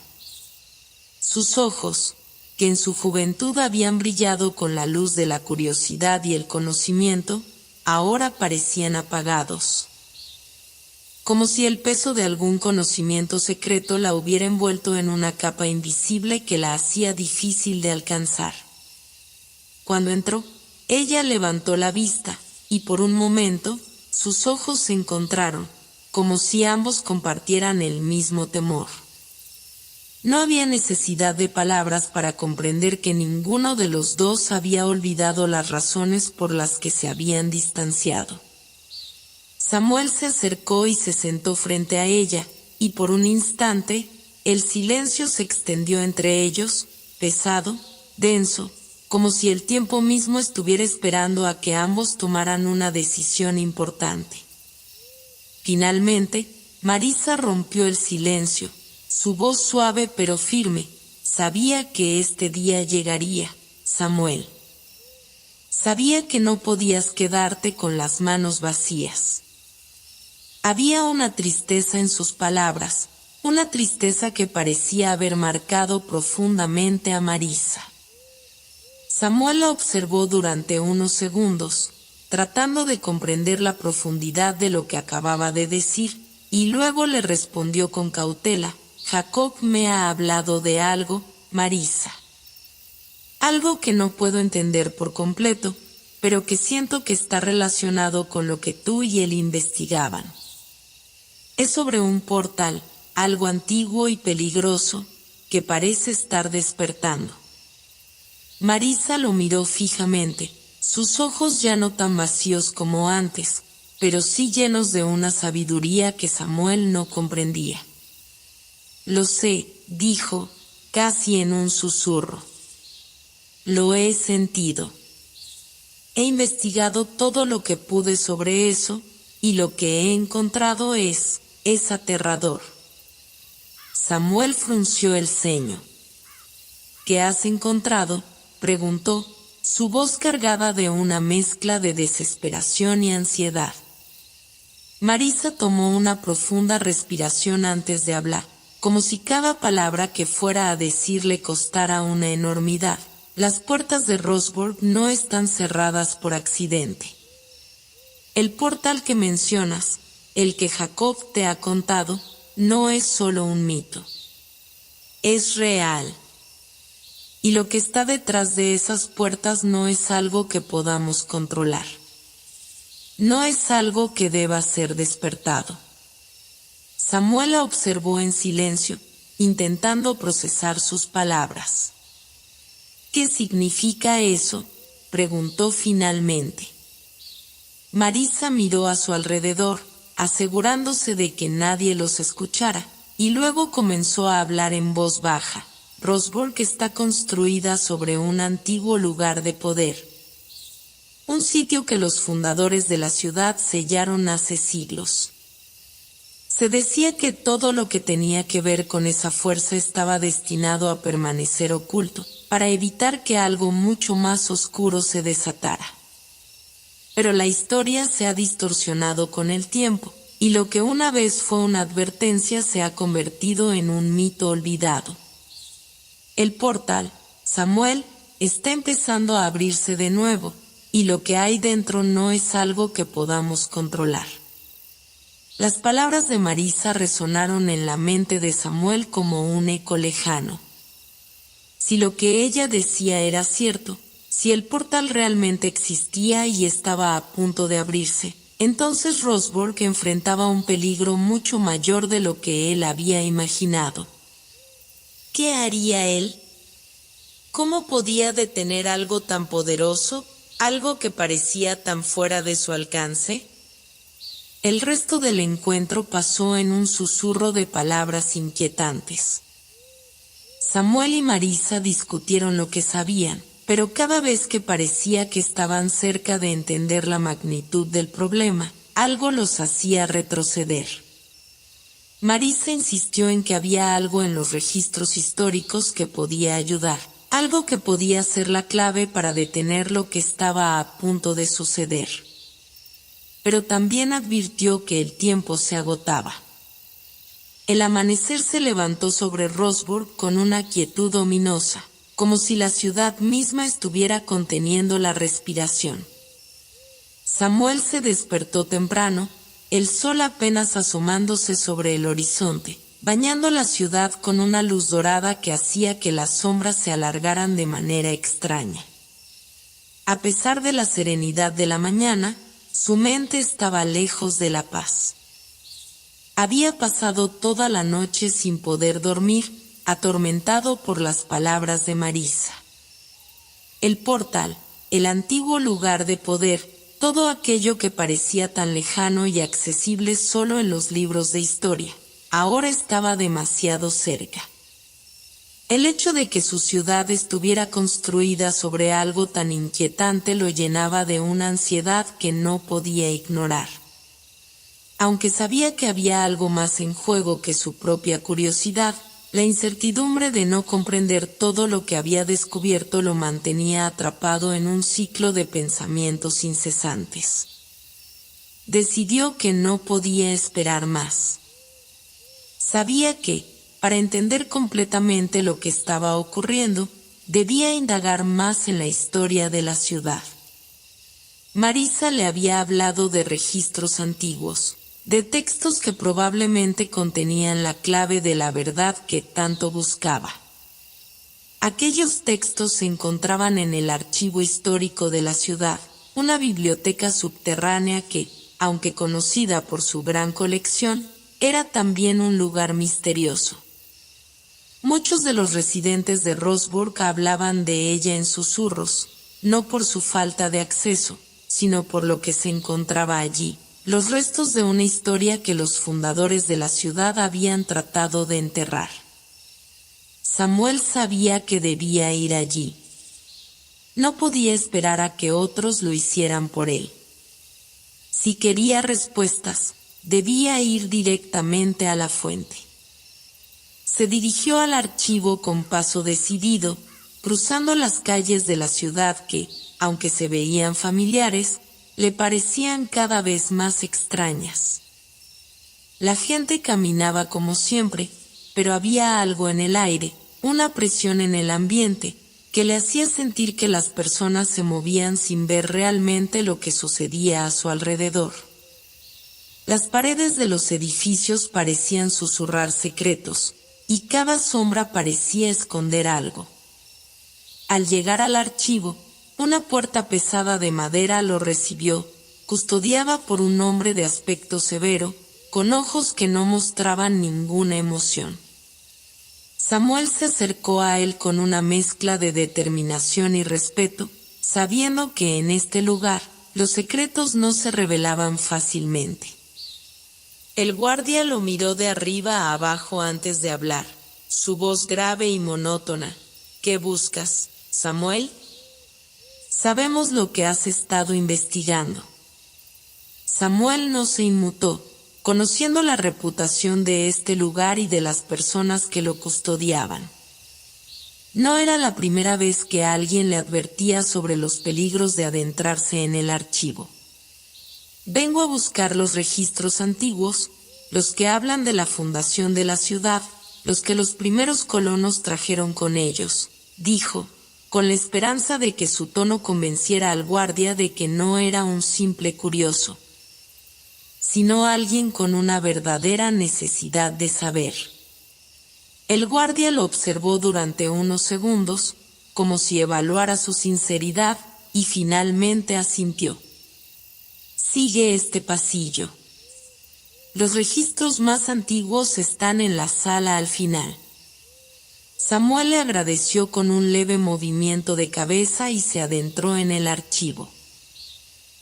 Sus ojos, que en su juventud habían brillado con la luz de la curiosidad y el conocimiento, ahora parecían apagados. Como si el peso de algún conocimiento secreto la hubiera envuelto en una capa invisible que la hacía difícil de alcanzar. Cuando entró, ella levantó la vista, y por un momento, sus ojos se encontraron, como si ambos compartieran el mismo temor. No había necesidad de palabras para comprender que ninguno de los dos había olvidado las razones por las que se habían distanciado. Samuel se acercó y se sentó frente a ella, y por un instante, el silencio se extendió entre ellos, pesado, denso, como si el tiempo mismo estuviera esperando a que ambos tomaran una decisión importante. Finalmente, Marisa rompió el silencio, su voz suave pero firme: sabía que este día llegaría, Samuel. Sabía que no podías quedarte con las manos vacías. Había una tristeza en sus palabras, una tristeza que parecía haber marcado profundamente a Marisa. Samuel la observó durante unos segundos, tratando de comprender la profundidad de lo que acababa de decir, y luego le respondió con cautela: Jacob me ha hablado de algo, Marisa. Algo que no puedo entender por completo, pero que siento que está relacionado con lo que tú y él investigaban. Es sobre un portal, algo antiguo y peligroso, que parece estar despertando. Marisa lo miró fijamente, sus ojos ya no tan vacíos como antes, pero sí llenos de una sabiduría que Samuel no comprendía. Lo sé, dijo, casi en un susurro. Lo he sentido. He investigado todo lo que pude sobre eso, y lo que he encontrado es aterrador. Samuel frunció el ceño. ¿Qué has encontrado?, preguntó, su voz cargada de una mezcla de desesperación y ansiedad. Marisa tomó una profunda respiración antes de hablar, como si cada palabra que fuera a decir le costara una enormidad. Las puertas de Roseburg no están cerradas por accidente. El portal que mencionas, el que Jacob te ha contado, no es solo un mito. Es real. Y lo que está detrás de esas puertas no es algo que podamos controlar. No es algo que deba ser despertado. Samuel la observó en silencio, intentando procesar sus palabras. ¿Qué significa eso?, preguntó finalmente. Marisa miró a su alrededor, asegurándose de que nadie los escuchara, y luego comenzó a hablar en voz baja. Roseburg está construida sobre un antiguo lugar de poder. Un sitio que los fundadores de la ciudad sellaron hace siglos. Se decía que todo lo que tenía que ver con esa fuerza estaba destinado a permanecer oculto, para evitar que algo mucho más oscuro se desatara. pero la historia se ha distorsionado con el tiempo, y lo que una vez fue una advertencia se ha convertido en un mito olvidado. El portal, Samuel, está empezando a abrirse de nuevo, y lo que hay dentro no es algo que podamos controlar. Las palabras de Marisa resonaron en la mente de Samuel como un eco lejano. Si lo que ella decía era cierto, si el portal realmente existía y estaba a punto de abrirse, entonces Rosborg enfrentaba un peligro mucho mayor de lo que él había imaginado. ¿Qué haría él? ¿Cómo podía detener algo tan poderoso, algo que parecía tan fuera de su alcance? El resto del encuentro pasó en un susurro de palabras inquietantes. Samuel y Marisa discutieron lo que sabían, pero cada vez que parecía que estaban cerca de entender la magnitud del problema, algo los hacía retroceder. Marisa insistió en que había algo en los registros históricos que podía ayudar, algo que podía ser la clave para detener lo que estaba a punto de suceder. Pero también advirtió que el tiempo se agotaba. El amanecer se levantó sobre Rosborg con una quietud ominosa, como si la ciudad misma estuviera conteniendo la respiración. Samuel se despertó temprano, el sol apenas asomándose sobre el horizonte, bañando la ciudad con una luz dorada que hacía que las sombras se alargaran de manera extraña. A pesar de la serenidad de la mañana, su mente estaba lejos de la paz. Había pasado toda la noche sin poder dormir, atormentado por las palabras de Marisa. El portal, el antiguo lugar de poder, todo aquello que parecía tan lejano y accesible solo en los libros de historia, ahora estaba demasiado cerca. El hecho de que su ciudad estuviera construida sobre algo tan inquietante lo llenaba de una ansiedad que no podía ignorar. Aunque sabía que había algo más en juego que su propia curiosidad, la incertidumbre de no comprender todo lo que había descubierto lo mantenía atrapado en un ciclo de pensamientos incesantes. Decidió que no podía esperar más. Sabía que, para entender completamente lo que estaba ocurriendo, debía indagar más en la historia de la ciudad. Marisa le había hablado de registros antiguos, de textos que probablemente contenían la clave de la verdad que tanto buscaba. Aquellos textos se encontraban en el archivo histórico de la ciudad, una biblioteca subterránea que, aunque conocida por su gran colección, era también un lugar misterioso. Muchos de los residentes de Rosborg hablaban de ella en susurros, no por su falta de acceso, sino por lo que se encontraba allí, los restos de una historia que los fundadores de la ciudad habían tratado de enterrar. Samuel sabía que debía ir allí. No podía esperar a que otros lo hicieran por él. Si quería respuestas, debía ir directamente a la fuente. Se dirigió al archivo con paso decidido, cruzando las calles de la ciudad que, aunque se veían familiares, le parecían cada vez más extrañas. La gente caminaba como siempre, pero había algo en el aire, una presión en el ambiente, que le hacía sentir que las personas se movían sin ver realmente lo que sucedía a su alrededor. Las paredes de los edificios parecían susurrar secretos, y cada sombra parecía esconder algo. Al llegar al archivo, una puerta pesada de madera lo recibió, custodiada por un hombre de aspecto severo, con ojos que no mostraban ninguna emoción. Samuel se acercó a él con una mezcla de determinación y respeto, sabiendo que en este lugar, los secretos no se revelaban fácilmente. El guardia lo miró de arriba a abajo antes de hablar, su voz grave y monótona. ¿Qué buscas, Samuel? Sabemos lo que has estado investigando. Samuel no se inmutó, conociendo la reputación de este lugar y de las personas que lo custodiaban. No era la primera vez que alguien le advertía sobre los peligros de adentrarse en el archivo. Vengo a buscar los registros antiguos, los que hablan de la fundación de la ciudad, los que los primeros colonos trajeron con ellos, dijo, con la esperanza de que su tono convenciera al guardia de que no era un simple curioso, sino alguien con una verdadera necesidad de saber. El guardia lo observó durante unos segundos, como si evaluara su sinceridad, y finalmente asintió. Sigue este pasillo. Los registros más antiguos están en la sala al final. Samuel le agradeció con un leve movimiento de cabeza y se adentró en el archivo.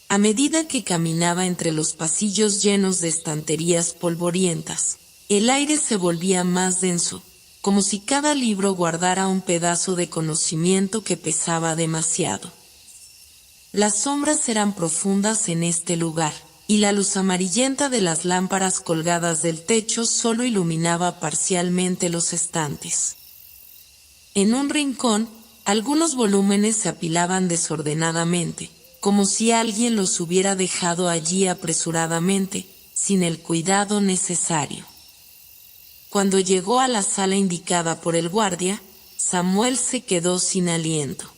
A medida que caminaba entre los pasillos llenos de estanterías polvorientas, el aire se volvía más denso, como si cada libro guardara un pedazo de conocimiento que pesaba demasiado. Las sombras eran profundas en este lugar, y la luz amarillenta de las lámparas colgadas del techo solo iluminaba parcialmente los estantes. En un rincón, algunos volúmenes se apilaban desordenadamente, como si alguien los hubiera dejado allí apresuradamente, sin el cuidado necesario. Cuando llegó a la sala indicada por el guardia, Samuel se quedó sin aliento.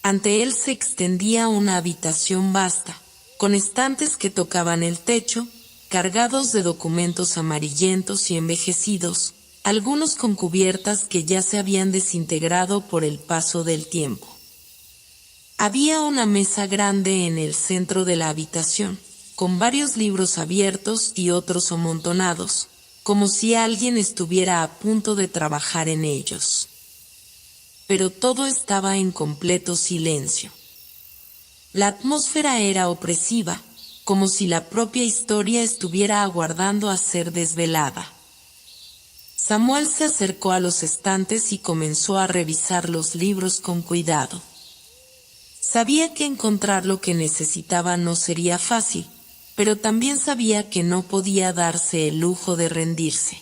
Ante él se extendía una habitación vasta, con estantes que tocaban el techo, cargados de documentos amarillentos y envejecidos, algunos con cubiertas que ya se habían desintegrado por el paso del tiempo. Había una mesa grande en el centro de la habitación, con varios libros abiertos y otros amontonados, como si alguien estuviera a punto de trabajar en ellos. Pero todo estaba en completo silencio. La atmósfera era opresiva, como si la propia historia estuviera aguardando a ser desvelada. Samuel se acercó a los estantes y comenzó a revisar los libros con cuidado. Sabía que encontrar lo que necesitaba no sería fácil, pero también sabía que no podía darse el lujo de rendirse.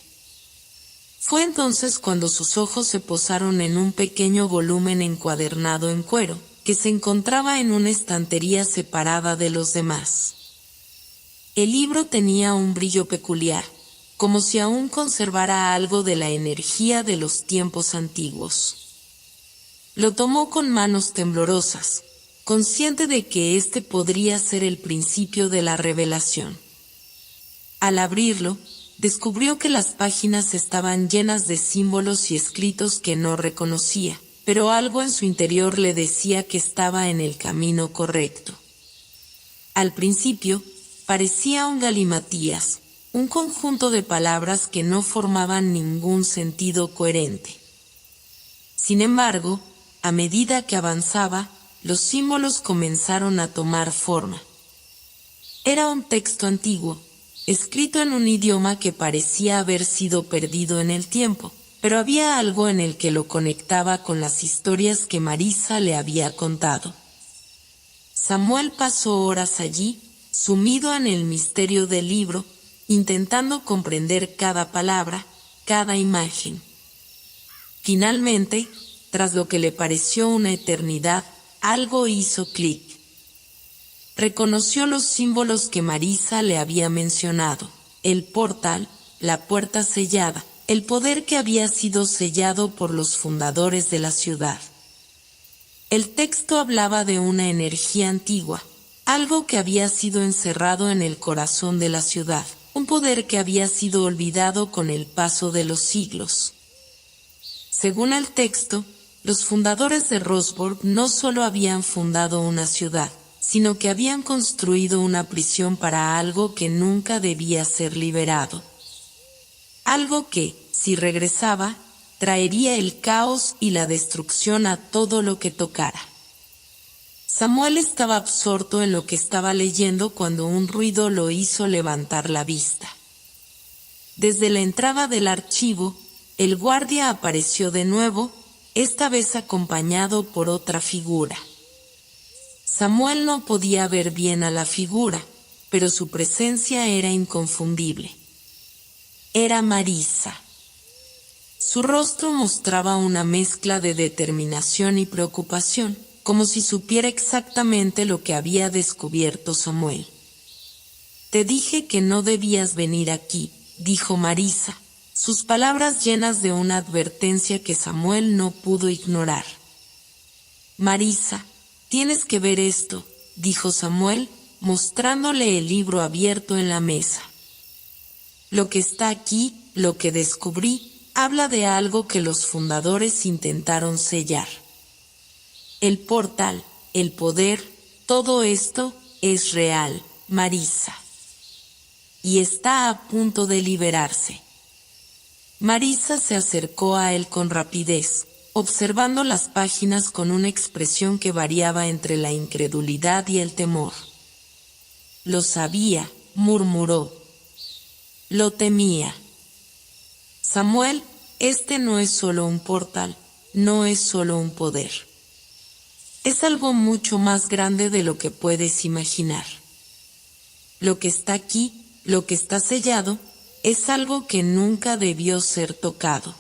Fue entonces cuando sus ojos se posaron en un pequeño volumen encuadernado en cuero, que se encontraba en una estantería separada de los demás. El libro tenía un brillo peculiar, como si aún conservara algo de la energía de los tiempos antiguos. Lo tomó con manos temblorosas, consciente de que este podría ser el principio de la revelación. Al abrirlo, descubrió que las páginas estaban llenas de símbolos y escritos que no reconocía, pero algo en su interior le decía que estaba en el camino correcto. Al principio, parecía un galimatías, un conjunto de palabras que no formaban ningún sentido coherente. Sin embargo, a medida que avanzaba, los símbolos comenzaron a tomar forma. Era un texto antiguo, escrito en un idioma que parecía haber sido perdido en el tiempo, pero había algo en el que lo conectaba con las historias que Marisa le había contado. Samuel pasó horas allí, sumido en el misterio del libro, intentando comprender cada palabra, cada imagen. Finalmente, tras lo que le pareció una eternidad, algo hizo clic. Reconoció los símbolos que Marisa le había mencionado: el portal, la puerta sellada, el poder que había sido sellado por los fundadores de la ciudad. El texto hablaba de una energía antigua, algo que había sido encerrado en el corazón de la ciudad, un poder que había sido olvidado con el paso de los siglos. Según el texto, los fundadores de Rosborg no solo habían fundado una ciudad, sino que habían construido una prisión para algo que nunca debía ser liberado. Algo que, si regresaba, traería el caos y la destrucción a todo lo que tocara. Samuel estaba absorto en lo que estaba leyendo cuando un ruido lo hizo levantar la vista. Desde la entrada del archivo, el guardia apareció de nuevo, esta vez acompañado por otra figura. Samuel no podía ver bien a la figura, pero su presencia era inconfundible. Era Marisa. Su rostro mostraba una mezcla de determinación y preocupación, como si supiera exactamente lo que había descubierto Samuel. Te dije que no debías venir aquí, dijo Marisa, sus palabras llenas de una advertencia que Samuel no pudo ignorar. Marisa, tienes que ver esto, dijo Samuel, mostrándole el libro abierto en la mesa. Lo que está aquí, lo que descubrí, habla de algo que los fundadores intentaron sellar. El portal, el poder, todo esto es real, Marisa. Y está a punto de liberarse. Marisa se acercó a él con rapidez, observando las páginas con una expresión que variaba entre la incredulidad y el temor. Lo sabía, murmuró. Lo temía. Samuel, este no es solo un portal, no es solo un poder. Es algo mucho más grande de lo que puedes imaginar. Lo que está aquí, lo que está sellado, es algo que nunca debió ser tocado.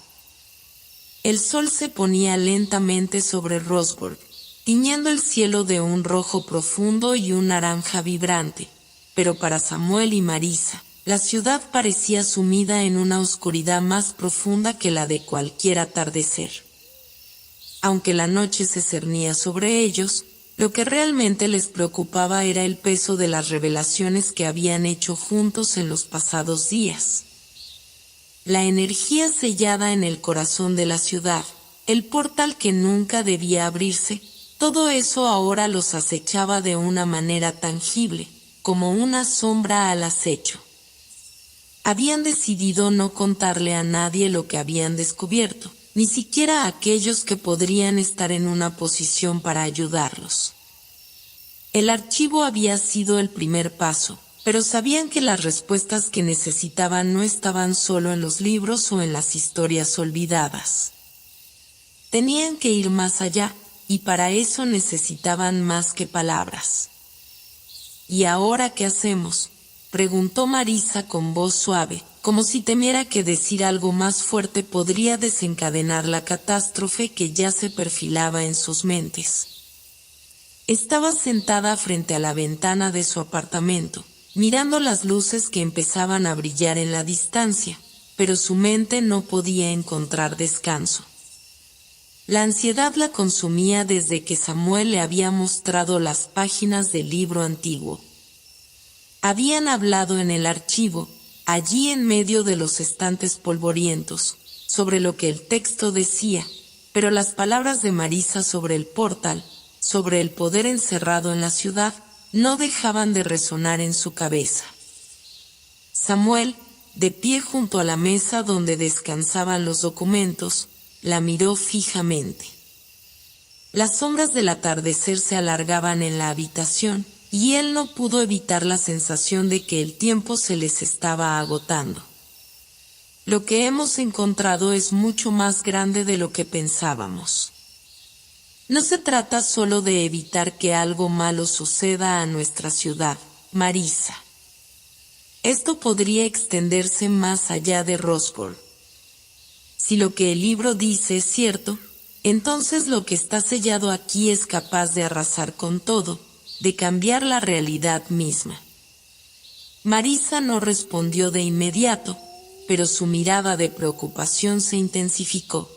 El sol se ponía lentamente sobre Rosburg, tiñendo el cielo de un rojo profundo y un naranja vibrante, pero para Samuel y Marisa, la ciudad parecía sumida en una oscuridad más profunda que la de cualquier atardecer. Aunque la noche se cernía sobre ellos, lo que realmente les preocupaba era el peso de las revelaciones que habían hecho juntos en los pasados días. La energía sellada en el corazón de la ciudad, el portal que nunca debía abrirse, todo eso ahora los acechaba de una manera tangible, como una sombra al acecho. Habían decidido no contarle a nadie lo que habían descubierto, ni siquiera a aquellos que podrían estar en una posición para ayudarlos. El archivo había sido el primer paso, pero sabían que las respuestas que necesitaban no estaban solo en los libros o en las historias olvidadas. Tenían que ir más allá, y para eso necesitaban más que palabras. ¿Y ahora qué hacemos?, preguntó Marisa con voz suave, como si temiera que decir algo más fuerte podría desencadenar la catástrofe que ya se perfilaba en sus mentes. Estaba sentada frente a la ventana de su apartamento, mirando las luces que empezaban a brillar en la distancia, pero su mente no podía encontrar descanso. La ansiedad la consumía desde que Samuel le había mostrado las páginas del libro antiguo. Habían hablado en el archivo, allí en medio de los estantes polvorientos, sobre lo que el texto decía, pero las palabras de Marisa sobre el portal, sobre el poder encerrado en la ciudad, no dejaban de resonar en su cabeza. Samuel, de pie junto a la mesa donde descansaban los documentos, la miró fijamente. Las sombras del atardecer se alargaban en la habitación, y él no pudo evitar la sensación de que el tiempo se les estaba agotando. Lo que hemos encontrado es mucho más grande de lo que pensábamos. No se trata solo de evitar que algo malo suceda a nuestra ciudad, Marisa. Esto podría extenderse más allá de Rosburg. Si lo que el libro dice es cierto, entonces lo que está sellado aquí es capaz de arrasar con todo, de cambiar la realidad misma. Marisa no respondió de inmediato, pero su mirada de preocupación se intensificó.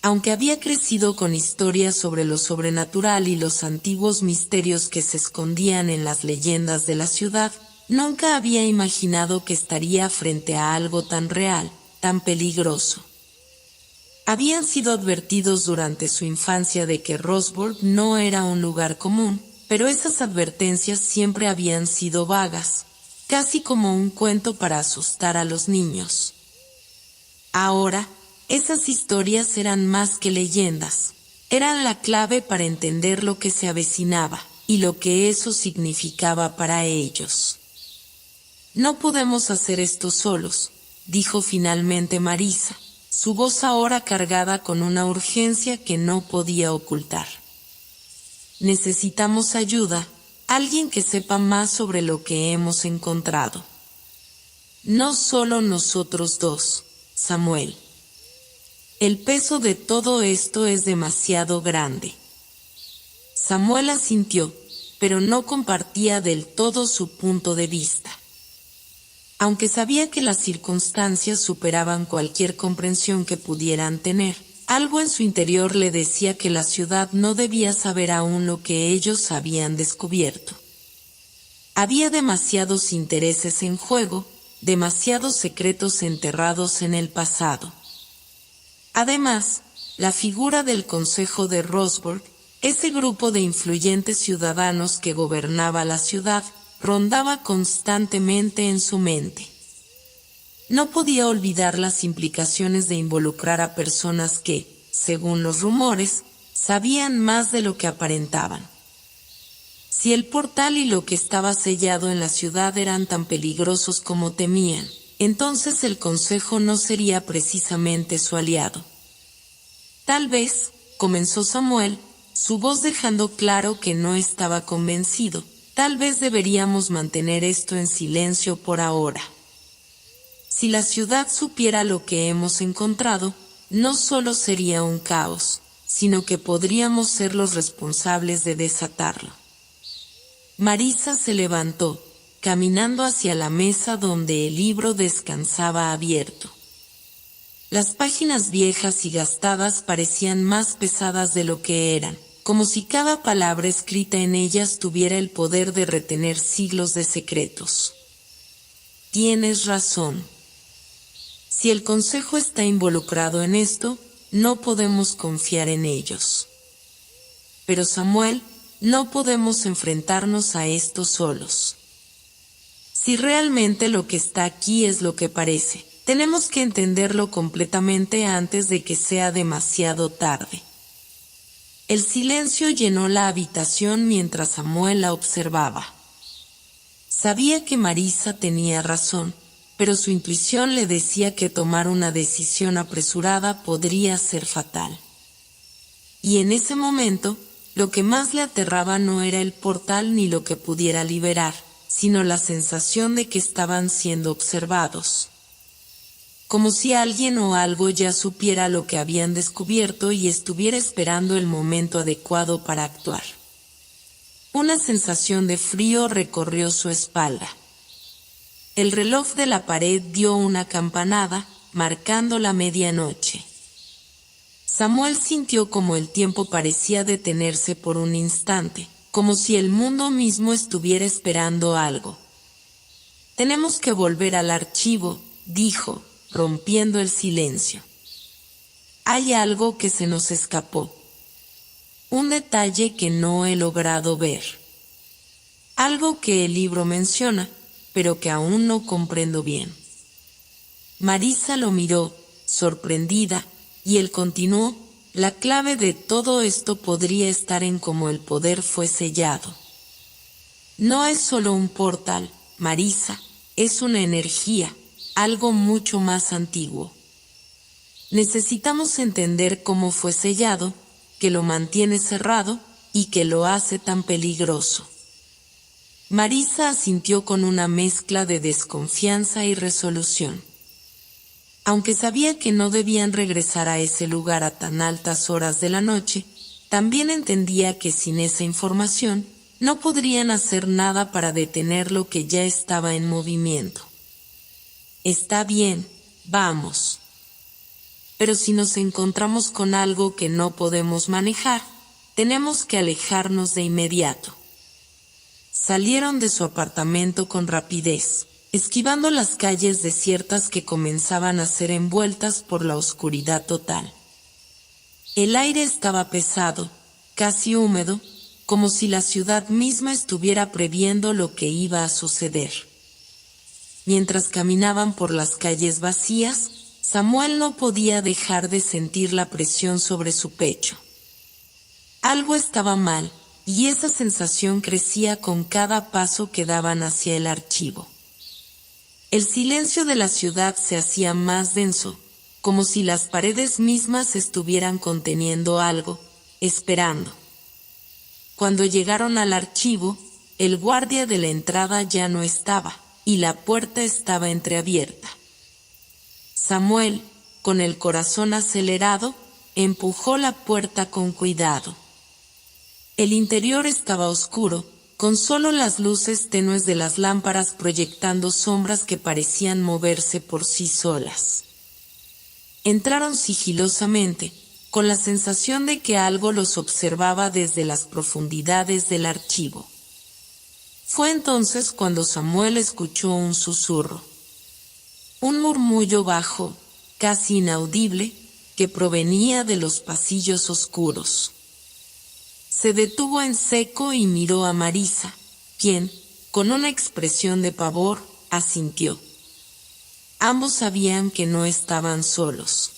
Aunque había crecido con historias sobre lo sobrenatural y los antiguos misterios que se escondían en las leyendas de la ciudad, nunca había imaginado que estaría frente a algo tan real, tan peligroso. Habían sido advertidos durante su infancia de que Rosburg no era un lugar común, pero esas advertencias siempre habían sido vagas, casi como un cuento para asustar a los niños. Ahora, esas historias eran más que leyendas, eran la clave para entender lo que se avecinaba, y lo que eso significaba para ellos. No podemos hacer esto solos, dijo finalmente Marisa, su voz ahora cargada con una urgencia que no podía ocultar. Necesitamos ayuda, alguien que sepa más sobre lo que hemos encontrado. No solo nosotros dos, Samuel. El peso de todo esto es demasiado grande. Samuel asintió, pero no compartía del todo su punto de vista. Aunque sabía que las circunstancias superaban cualquier comprensión que pudieran tener, algo en su interior le decía que la ciudad no debía saber aún lo que ellos habían descubierto. Había demasiados intereses en juego, demasiados secretos enterrados en el pasado. Además, la figura del Consejo de Roseburg, ese grupo de influyentes ciudadanos que gobernaba la ciudad, rondaba constantemente en su mente. No podía olvidar las implicaciones de involucrar a personas que, según los rumores, sabían más de lo que aparentaban. Si el portal y lo que estaba sellado en la ciudad eran tan peligrosos como temían, entonces el Consejo no sería precisamente su aliado. Tal vez, comenzó Samuel, su voz dejando claro que no estaba convencido, tal vez deberíamos mantener esto en silencio por ahora. Si la ciudad supiera lo que hemos encontrado, no solo sería un caos, sino que podríamos ser los responsables de desatarlo. Marisa se levantó, caminando hacia la mesa donde el libro descansaba abierto. Las páginas viejas y gastadas parecían más pesadas de lo que eran, como si cada palabra escrita en ellas tuviera el poder de retener siglos de secretos. Tienes razón. Si el Consejo está involucrado en esto, no podemos confiar en ellos. Pero Samuel, no podemos enfrentarnos a esto solos. Si realmente lo que está aquí es lo que parece, tenemos que entenderlo completamente antes de que sea demasiado tarde. El silencio llenó la habitación mientras Samuel la observaba. Sabía que Marisa tenía razón, pero su intuición le decía que tomar una decisión apresurada podría ser fatal. Y en ese momento, lo que más le aterraba no era el portal ni lo que pudiera liberar, sino la sensación de que estaban siendo observados. Como si alguien o algo ya supiera lo que habían descubierto y estuviera esperando el momento adecuado para actuar. Una sensación de frío recorrió su espalda. El reloj de la pared dio una campanada, marcando la medianoche. Samuel sintió como el tiempo parecía detenerse por un instante, como si el mundo mismo estuviera esperando algo. Tenemos que volver al archivo, dijo, rompiendo el silencio. Hay algo que se nos escapó. Un detalle que no he logrado ver. Algo que el libro menciona, pero que aún no comprendo bien. Marisa lo miró, sorprendida, y él continuó, la clave de todo esto podría estar en cómo el poder fue sellado. No es solo un portal, Marisa, es una energía, algo mucho más antiguo. Necesitamos entender cómo fue sellado, que lo mantiene cerrado y que lo hace tan peligroso. Marisa asintió con una mezcla de desconfianza y resolución. Aunque sabía que no debían regresar a ese lugar a tan altas horas de la noche, también entendía que sin esa información no podrían hacer nada para detener lo que ya estaba en movimiento. Está bien, vamos. Pero si nos encontramos con algo que no podemos manejar, tenemos que alejarnos de inmediato. Salieron de su apartamento con rapidez, esquivando las calles desiertas que comenzaban a ser envueltas por la oscuridad total. El aire estaba pesado, casi húmedo, como si la ciudad misma estuviera previendo lo que iba a suceder. Mientras caminaban por las calles vacías, Samuel no podía dejar de sentir la presión sobre su pecho. Algo estaba mal, y esa sensación crecía con cada paso que daban hacia el archivo. El silencio de la ciudad se hacía más denso, como si las paredes mismas estuvieran conteniendo algo, esperando. Cuando llegaron al archivo, el guardia de la entrada ya no estaba, y la puerta estaba entreabierta. Samuel, con el corazón acelerado, empujó la puerta con cuidado. El interior estaba oscuro, con solo las luces tenues de las lámparas proyectando sombras que parecían moverse por sí solas. Entraron sigilosamente, con la sensación de que algo los observaba desde las profundidades del archivo. Fue entonces cuando Samuel escuchó un susurro. Un murmullo bajo, casi inaudible, que provenía de los pasillos oscuros. Se detuvo en seco y miró a Marisa, quien, con una expresión de pavor, asintió. Ambos sabían que no estaban solos.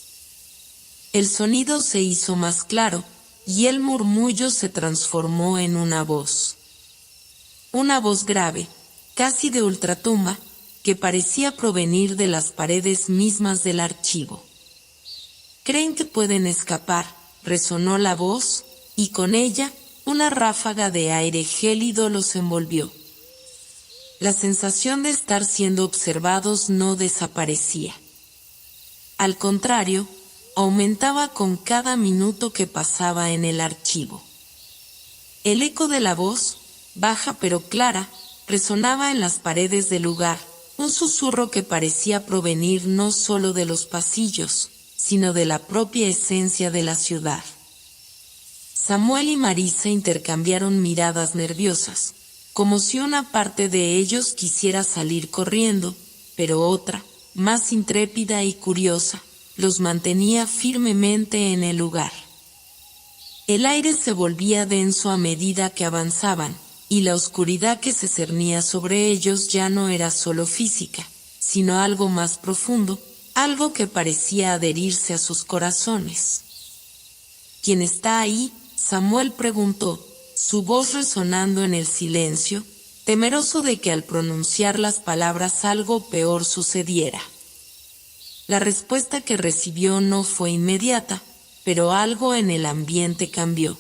El sonido se hizo más claro, y el murmullo se transformó en una voz. Una voz grave, casi de ultratumba, que parecía provenir de las paredes mismas del archivo. «¿Creen que pueden escapar?», resonó la voz, y con ella, una ráfaga de aire gélido los envolvió. La sensación de estar siendo observados no desaparecía. Al contrario, aumentaba con cada minuto que pasaba en el archivo. El eco de la voz, baja pero clara, resonaba en las paredes del lugar, un susurro que parecía provenir no solo de los pasillos, sino de la propia esencia de la ciudad. Samuel y Marisa intercambiaron miradas nerviosas, como si una parte de ellos quisiera salir corriendo, pero otra, más intrépida y curiosa, los mantenía firmemente en el lugar. El aire se volvía denso a medida que avanzaban, y la oscuridad que se cernía sobre ellos ya no era solo física, sino algo más profundo, algo que parecía adherirse a sus corazones. ¿Quién está ahí?, Samuel preguntó, su voz resonando en el silencio, temeroso de que al pronunciar las palabras algo peor sucediera. La respuesta que recibió no fue inmediata, pero algo en el ambiente cambió.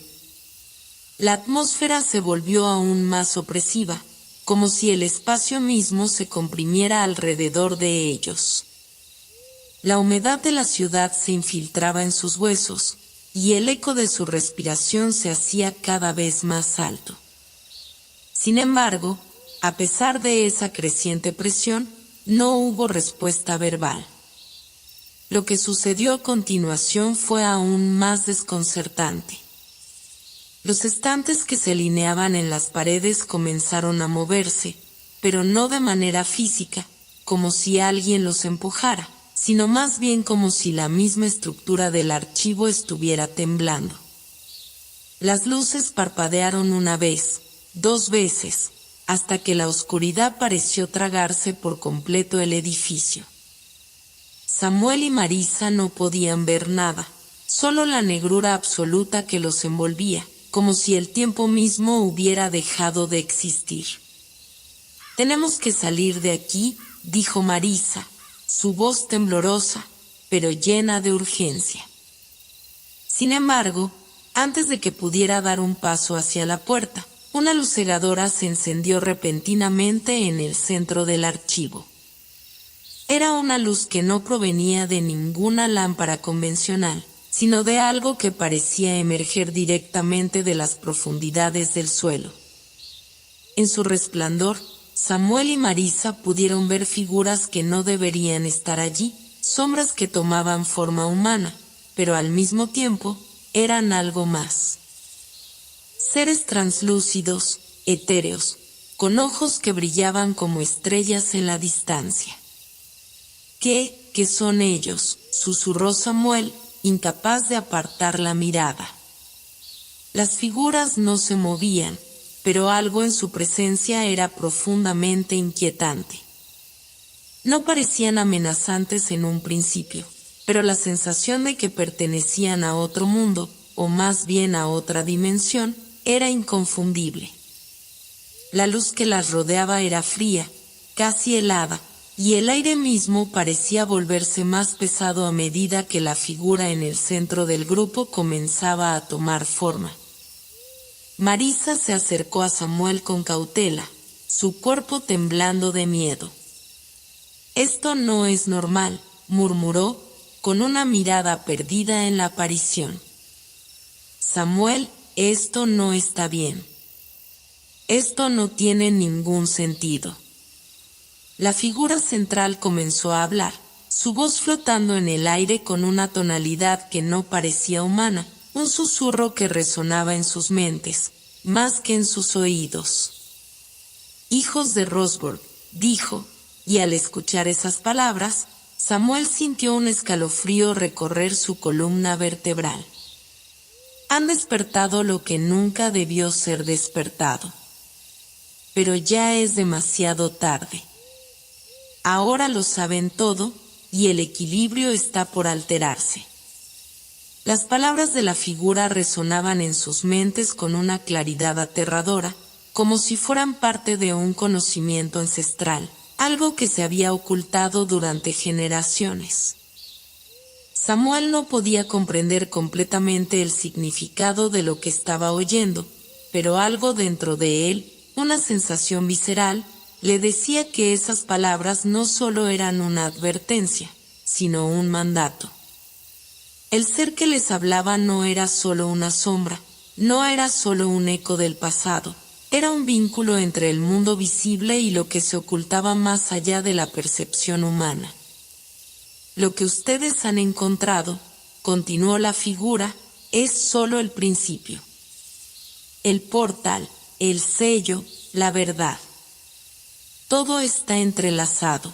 La atmósfera se volvió aún más opresiva, como si el espacio mismo se comprimiera alrededor de ellos. La humedad de la ciudad se infiltraba en sus huesos, y el eco de su respiración se hacía cada vez más alto. Sin embargo, a pesar de esa creciente presión, no hubo respuesta verbal. Lo que sucedió a continuación fue aún más desconcertante. Los estantes que se alineaban en las paredes comenzaron a moverse, pero no de manera física, como si alguien los empujara, sino más bien como si la misma estructura del archivo estuviera temblando. Las luces parpadearon una vez, 2 veces, hasta que la oscuridad pareció tragarse por completo el edificio. Samuel y Marisa no podían ver nada, solo la negrura absoluta que los envolvía, como si el tiempo mismo hubiera dejado de existir. «Tenemos que salir de aquí», dijo Marisa, su voz temblorosa, pero llena de urgencia. Sin embargo, antes de que pudiera dar un paso hacia la puerta, una luz cegadora se encendió repentinamente en el centro del archivo. Era una luz que no provenía de ninguna lámpara convencional, sino de algo que parecía emerger directamente de las profundidades del suelo. En su resplandor, Samuel y Marisa pudieron ver figuras que no deberían estar allí, sombras que tomaban forma humana, pero al mismo tiempo, eran algo más. Seres translúcidos, etéreos, con ojos que brillaban como estrellas en la distancia. ¿Qué son ellos?, susurró Samuel, incapaz de apartar la mirada. Las figuras no se movían, pero algo en su presencia era profundamente inquietante. No parecían amenazantes en un principio, pero la sensación de que pertenecían a otro mundo, o más bien a otra dimensión, era inconfundible. La luz que las rodeaba era fría, casi helada, y el aire mismo parecía volverse más pesado a medida que la figura en el centro del grupo comenzaba a tomar forma. Marisa se acercó a Samuel con cautela, su cuerpo temblando de miedo. «Esto no es normal», murmuró, con una mirada perdida en la aparición. «Samuel, esto no está bien». Esto no tiene ningún sentido. La figura central comenzó a hablar, su voz flotando en el aire con una tonalidad que no parecía humana, un susurro que resonaba en sus mentes, más que en sus oídos. Hijos de Rosborg, dijo, y al escuchar esas palabras, Samuel sintió un escalofrío recorrer su columna vertebral. Han despertado lo que nunca debió ser despertado. Pero ya es demasiado tarde. Ahora lo saben todo, y el equilibrio está por alterarse. Las palabras de la figura resonaban en sus mentes con una claridad aterradora, como si fueran parte de un conocimiento ancestral, algo que se había ocultado durante generaciones. Samuel no podía comprender completamente el significado de lo que estaba oyendo, pero algo dentro de él, una sensación visceral, le decía que esas palabras no solo eran una advertencia, sino un mandato. El ser que les hablaba no era solo una sombra, no era solo un eco del pasado, era un vínculo entre el mundo visible y lo que se ocultaba más allá de la percepción humana. Lo que ustedes han encontrado, continuó la figura, es solo el principio. El portal, el sello, la verdad. Todo está entrelazado.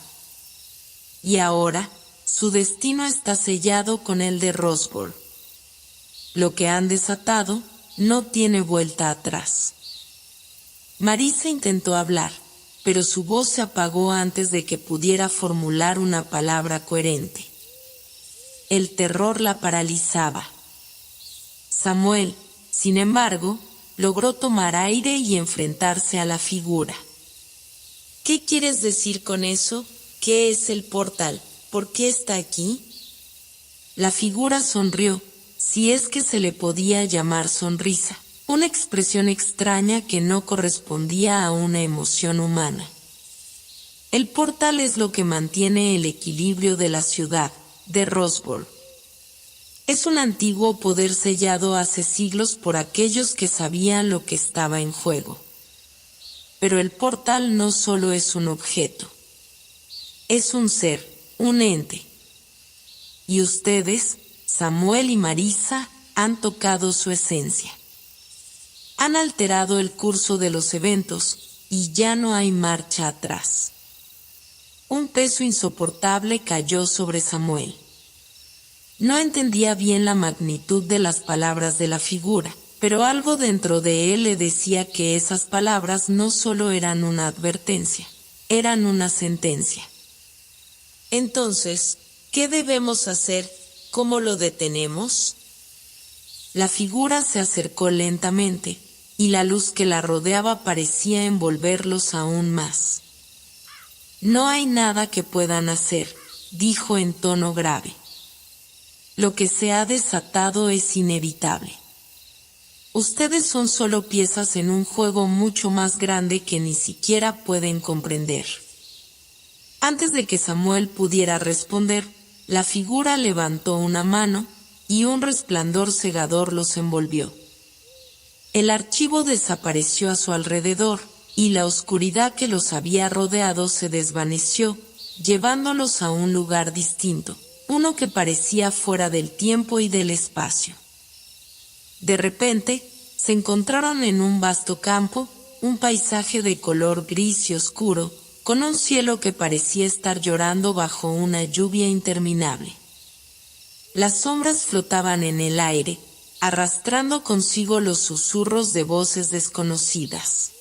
Y ahora, su destino está sellado con el de Rosborg. Lo que han desatado no tiene vuelta atrás. Marisa intentó hablar, pero su voz se apagó antes de que pudiera formular una palabra coherente. El terror la paralizaba. Samuel, sin embargo, logró tomar aire y enfrentarse a la figura. ¿Qué quieres decir con eso? ¿Qué es el portal? ¿Por qué está aquí? La figura sonrió, si es que se le podía llamar sonrisa, una expresión extraña que no correspondía a una emoción humana. El portal es lo que mantiene el equilibrio de la ciudad, de Rosborg. Es un antiguo poder sellado hace siglos por aquellos que sabían lo que estaba en juego. Pero el portal no solo es un objeto. Es un ser, un ente. Y ustedes, Samuel y Marisa, han tocado su esencia. Han alterado el curso de los eventos, y ya no hay marcha atrás. Un peso insoportable cayó sobre Samuel. No entendía bien la magnitud de las palabras de la figura, pero algo dentro de él le decía que esas palabras no solo eran una advertencia, eran una sentencia. Entonces, ¿qué debemos hacer? ¿Cómo lo detenemos? La figura se acercó lentamente, y la luz que la rodeaba parecía envolverlos aún más. No hay nada que puedan hacer, dijo en tono grave. Lo que se ha desatado es inevitable. Ustedes son solo piezas en un juego mucho más grande que ni siquiera pueden comprender. Antes de que Samuel pudiera responder, la figura levantó una mano, y un resplandor cegador los envolvió. El archivo desapareció a su alrededor, y la oscuridad que los había rodeado se desvaneció, llevándolos a un lugar distinto, uno que parecía fuera del tiempo y del espacio. De repente, se encontraron en un vasto campo, un paisaje de color gris y oscuro, con un cielo que parecía estar llorando bajo una lluvia interminable. Las sombras flotaban en el aire, arrastrando consigo los susurros de voces desconocidas.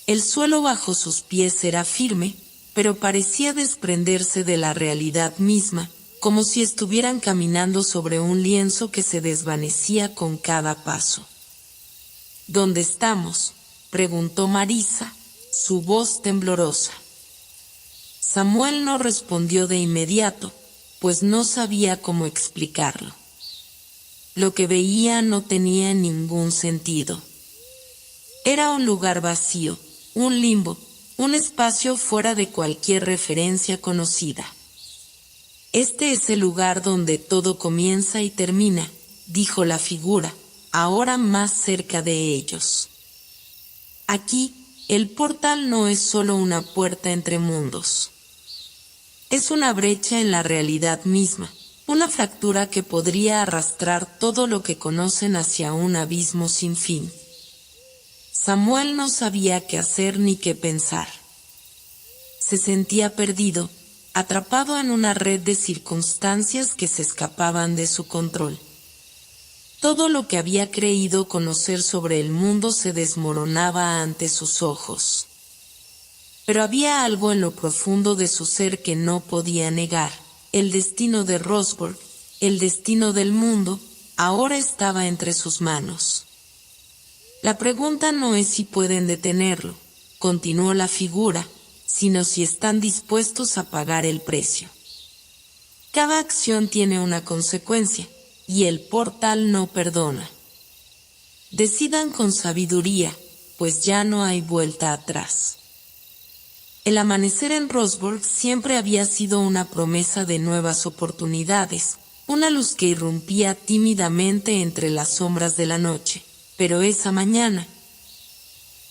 El suelo bajo sus pies era firme, pero parecía desprenderse de la realidad misma, como si estuvieran caminando sobre un lienzo que se desvanecía con cada paso. ¿Dónde estamos?, preguntó Marisa, su voz temblorosa. Samuel no respondió de inmediato, pues no sabía cómo explicarlo. Lo que veía no tenía ningún sentido. Era un lugar vacío, un limbo, un espacio fuera de cualquier referencia conocida. Este es el lugar donde todo comienza y termina, dijo la figura, ahora más cerca de ellos. Aquí, el portal no es solo una puerta entre mundos. Es una brecha en la realidad misma, una fractura que podría arrastrar todo lo que conocen hacia un abismo sin fin. Samuel no sabía qué hacer ni qué pensar. Se sentía perdido, atrapado en una red de circunstancias que se escapaban de su control. Todo lo que había creído conocer sobre el mundo se desmoronaba ante sus ojos. Pero había algo en lo profundo de su ser que no podía negar. El destino de Rosburg, el destino del mundo, ahora estaba entre sus manos. La pregunta no es si pueden detenerlo, continuó la figura, sino si están dispuestos a pagar el precio. Cada acción tiene una consecuencia, y el portal no perdona. Decidan con sabiduría, pues ya no hay vuelta atrás. El amanecer en Rosburg siempre había sido una promesa de nuevas oportunidades, una luz que irrumpía tímidamente entre las sombras de la noche, pero esa mañana,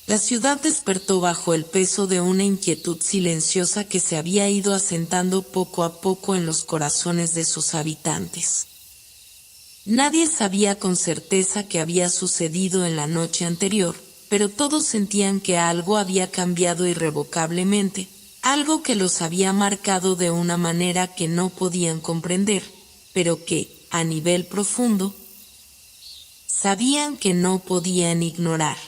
la ciudad despertó bajo el peso de una inquietud silenciosa que se había ido asentando poco a poco en los corazones de sus habitantes. Nadie sabía con certeza qué había sucedido en la noche anterior, pero todos sentían que algo había cambiado irrevocablemente, algo que los había marcado de una manera que no podían comprender, pero que, a nivel profundo, sabían que no podían ignorar.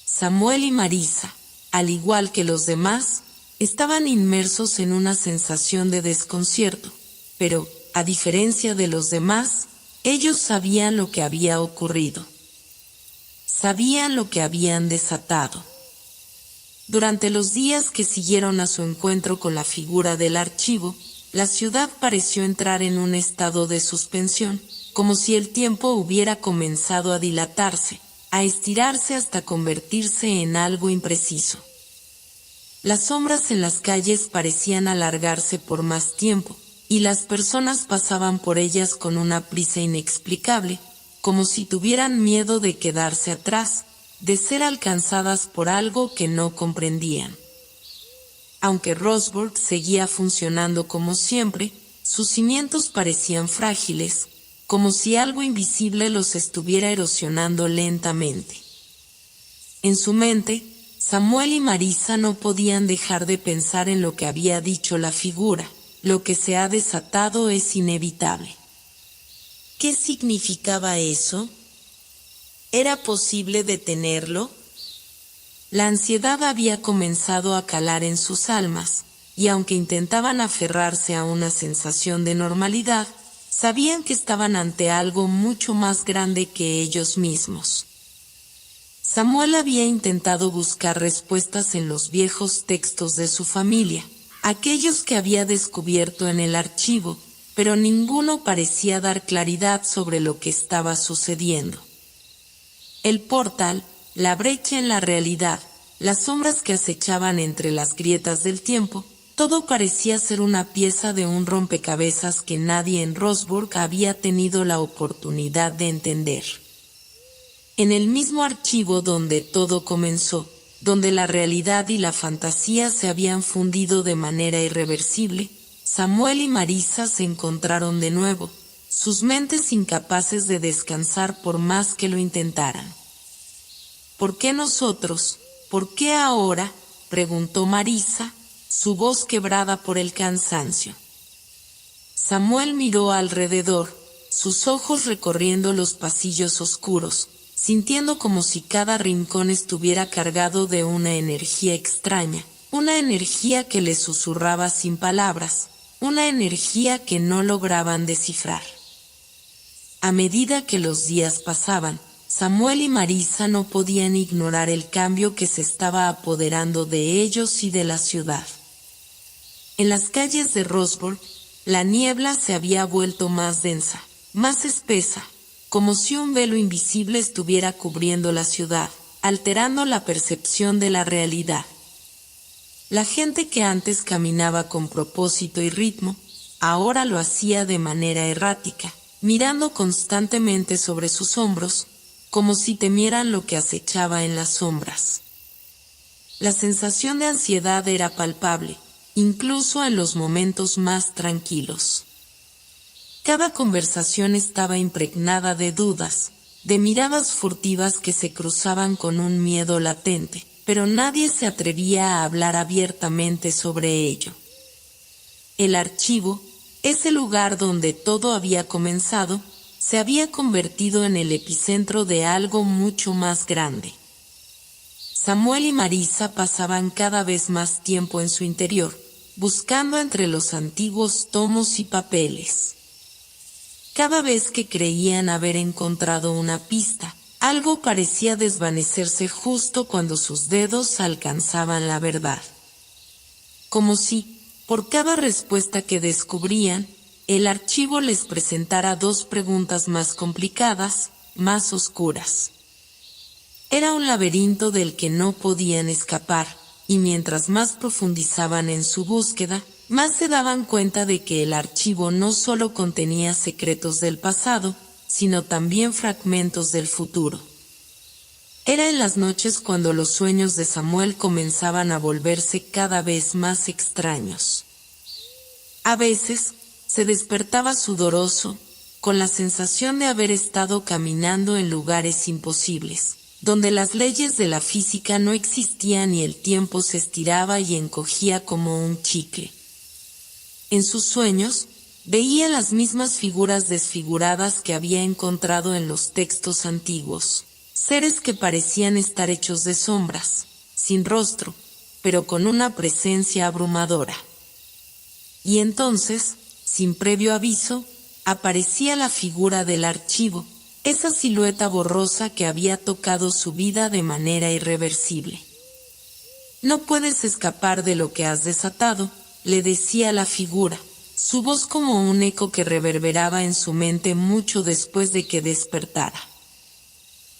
Samuel y Marisa, al igual que los demás, estaban inmersos en una sensación de desconcierto, pero, a diferencia de los demás, ellos sabían lo que había ocurrido. Sabían lo que habían desatado. Durante los días que siguieron a su encuentro con la figura del archivo, la ciudad pareció entrar en un estado de suspensión, como si el tiempo hubiera comenzado a dilatarse, a estirarse hasta convertirse en algo impreciso. Las sombras en las calles parecían alargarse por más tiempo, y las personas pasaban por ellas con una prisa inexplicable, como si tuvieran miedo de quedarse atrás, de ser alcanzadas por algo que no comprendían. Aunque Rosburg seguía funcionando como siempre, sus cimientos parecían frágiles, como si algo invisible los estuviera erosionando lentamente. En su mente, Samuel y Marisa no podían dejar de pensar en lo que había dicho la figura: lo que se ha desatado es inevitable. ¿Qué significaba eso? ¿Era posible detenerlo? La ansiedad había comenzado a calar en sus almas, y aunque intentaban aferrarse a una sensación de normalidad, sabían que estaban ante algo mucho más grande que ellos mismos. Samuel había intentado buscar respuestas en los viejos textos de su familia, aquellos que había descubierto en el archivo, pero ninguno parecía dar claridad sobre lo que estaba sucediendo. El portal, la brecha en la realidad, las sombras que acechaban entre las grietas del tiempo, todo parecía ser una pieza de un rompecabezas que nadie en Rosburg había tenido la oportunidad de entender. En el mismo archivo donde todo comenzó, donde la realidad y la fantasía se habían fundido de manera irreversible, Samuel y Marisa se encontraron de nuevo, sus mentes incapaces de descansar por más que lo intentaran. ¿Por qué nosotros? ¿Por qué ahora?, preguntó Marisa, su voz quebrada por el cansancio. Samuel miró alrededor, sus ojos recorriendo los pasillos oscuros, sintiendo como si cada rincón estuviera cargado de una energía extraña, una energía que le susurraba sin palabras, una energía que no lograban descifrar. A medida que los días pasaban, Samuel y Marisa no podían ignorar el cambio que se estaba apoderando de ellos y de la ciudad. En las calles de Rosburg, la niebla se había vuelto más densa, más espesa, como si un velo invisible estuviera cubriendo la ciudad, alterando la percepción de la realidad. La gente que antes caminaba con propósito y ritmo, ahora lo hacía de manera errática, mirando constantemente sobre sus hombros, como si temieran lo que acechaba en las sombras. La sensación de ansiedad era palpable, incluso en los momentos más tranquilos. Cada conversación estaba impregnada de dudas, de miradas furtivas que se cruzaban con un miedo latente, pero nadie se atrevía a hablar abiertamente sobre ello. El archivo, ese lugar donde todo había comenzado, se había convertido en el epicentro de algo mucho más grande. Samuel y Marisa pasaban cada vez más tiempo en su interior, buscando entre los antiguos tomos y papeles. Cada vez que creían haber encontrado una pista, algo parecía desvanecerse justo cuando sus dedos alcanzaban la verdad. Como si, por cada respuesta que descubrían, el archivo les presentara dos preguntas más complicadas, más oscuras. Era un laberinto del que no podían escapar, y mientras más profundizaban en su búsqueda, más se daban cuenta de que el archivo no solo contenía secretos del pasado, sino también fragmentos del futuro. Era en las noches cuando los sueños de Samuel comenzaban a volverse cada vez más extraños. A veces, se despertaba sudoroso, con la sensación de haber estado caminando en lugares imposibles, donde las leyes de la física no existían y el tiempo se estiraba y encogía como un chicle. En sus sueños, veía las mismas figuras desfiguradas que había encontrado en los textos antiguos, seres que parecían estar hechos de sombras, sin rostro, pero con una presencia abrumadora. Y entonces, sin previo aviso, aparecía la figura del archivo, esa silueta borrosa que había tocado su vida de manera irreversible. «No puedes escapar de lo que has desatado», le decía la figura, su voz como un eco que reverberaba en su mente mucho después de que despertara.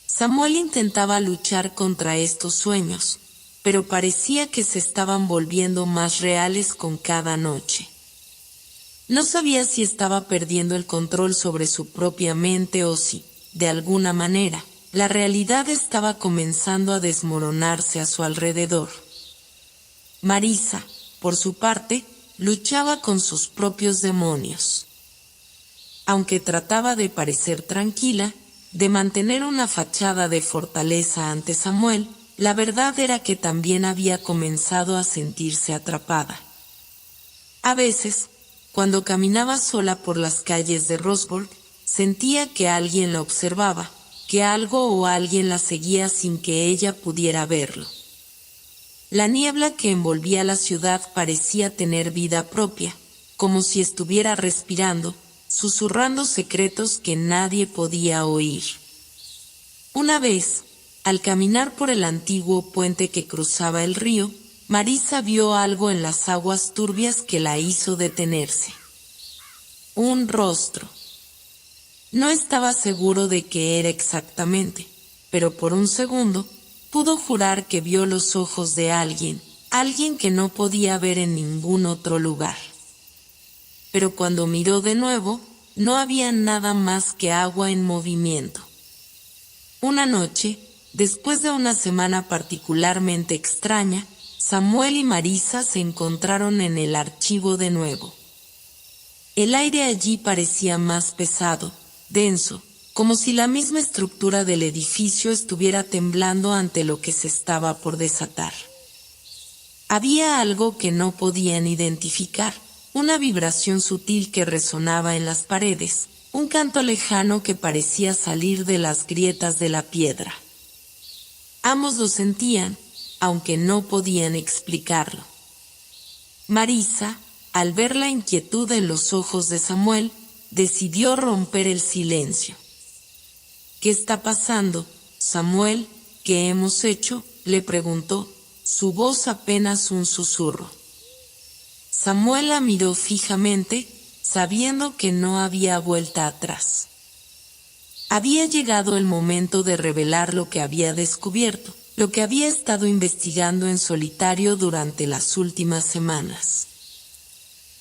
Samuel intentaba luchar contra estos sueños, pero parecía que se estaban volviendo más reales con cada noche. No sabía si estaba perdiendo el control sobre su propia mente o si, de alguna manera, la realidad estaba comenzando a desmoronarse a su alrededor. Marisa, por su parte, luchaba con sus propios demonios. Aunque trataba de parecer tranquila, de mantener una fachada de fortaleza ante Samuel, la verdad era que también había comenzado a sentirse atrapada. A veces, cuando caminaba sola por las calles de Rosburg, sentía que alguien la observaba, que algo o alguien la seguía sin que ella pudiera verlo. La niebla que envolvía la ciudad parecía tener vida propia, como si estuviera respirando, susurrando secretos que nadie podía oír. Una vez, al caminar por el antiguo puente que cruzaba el río, Marisa vio algo en las aguas turbias que la hizo detenerse. Un rostro. No estaba seguro de qué era exactamente, pero por un segundo pudo jurar que vio los ojos de alguien que no podía ver en ningún otro lugar. Pero cuando miró de nuevo, no había nada más que agua en movimiento. Una noche, después de una semana particularmente extraña, Samuel y Marisa se encontraron en el archivo de nuevo. El aire allí parecía más pesado, denso, como si la misma estructura del edificio estuviera temblando ante lo que se estaba por desatar. Había algo que no podían identificar, una vibración sutil que resonaba en las paredes, un canto lejano que parecía salir de las grietas de la piedra. Ambos lo sentían, aunque no podían explicarlo. Marisa, al ver la inquietud en los ojos de Samuel, decidió romper el silencio. «¿Qué está pasando, Samuel? ¿Qué hemos hecho?», le preguntó, su voz apenas un susurro. Samuel la miró fijamente, sabiendo que no había vuelta atrás. Había llegado el momento de revelar lo que había descubierto, lo que había estado investigando en solitario durante las últimas semanas.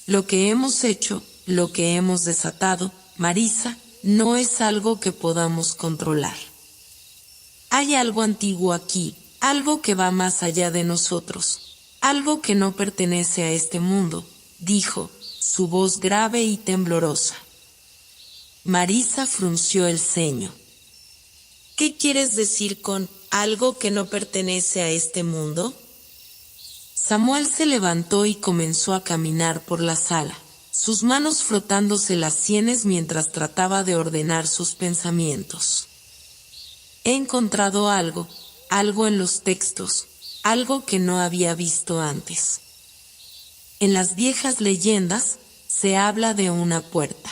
Lo que hemos hecho, lo que hemos desatado, Marisa, no es algo que podamos controlar. Hay algo antiguo aquí, algo que va más allá de nosotros, algo que no pertenece a este mundo, dijo, su voz grave y temblorosa. Marisa frunció el ceño. ¿Qué quieres decir con algo que no pertenece a este mundo? Samuel se levantó y comenzó a caminar por la sala, sus manos frotándose las sienes mientras trataba de ordenar sus pensamientos. He encontrado algo en los textos, algo que no había visto antes. En las viejas leyendas se habla de una puerta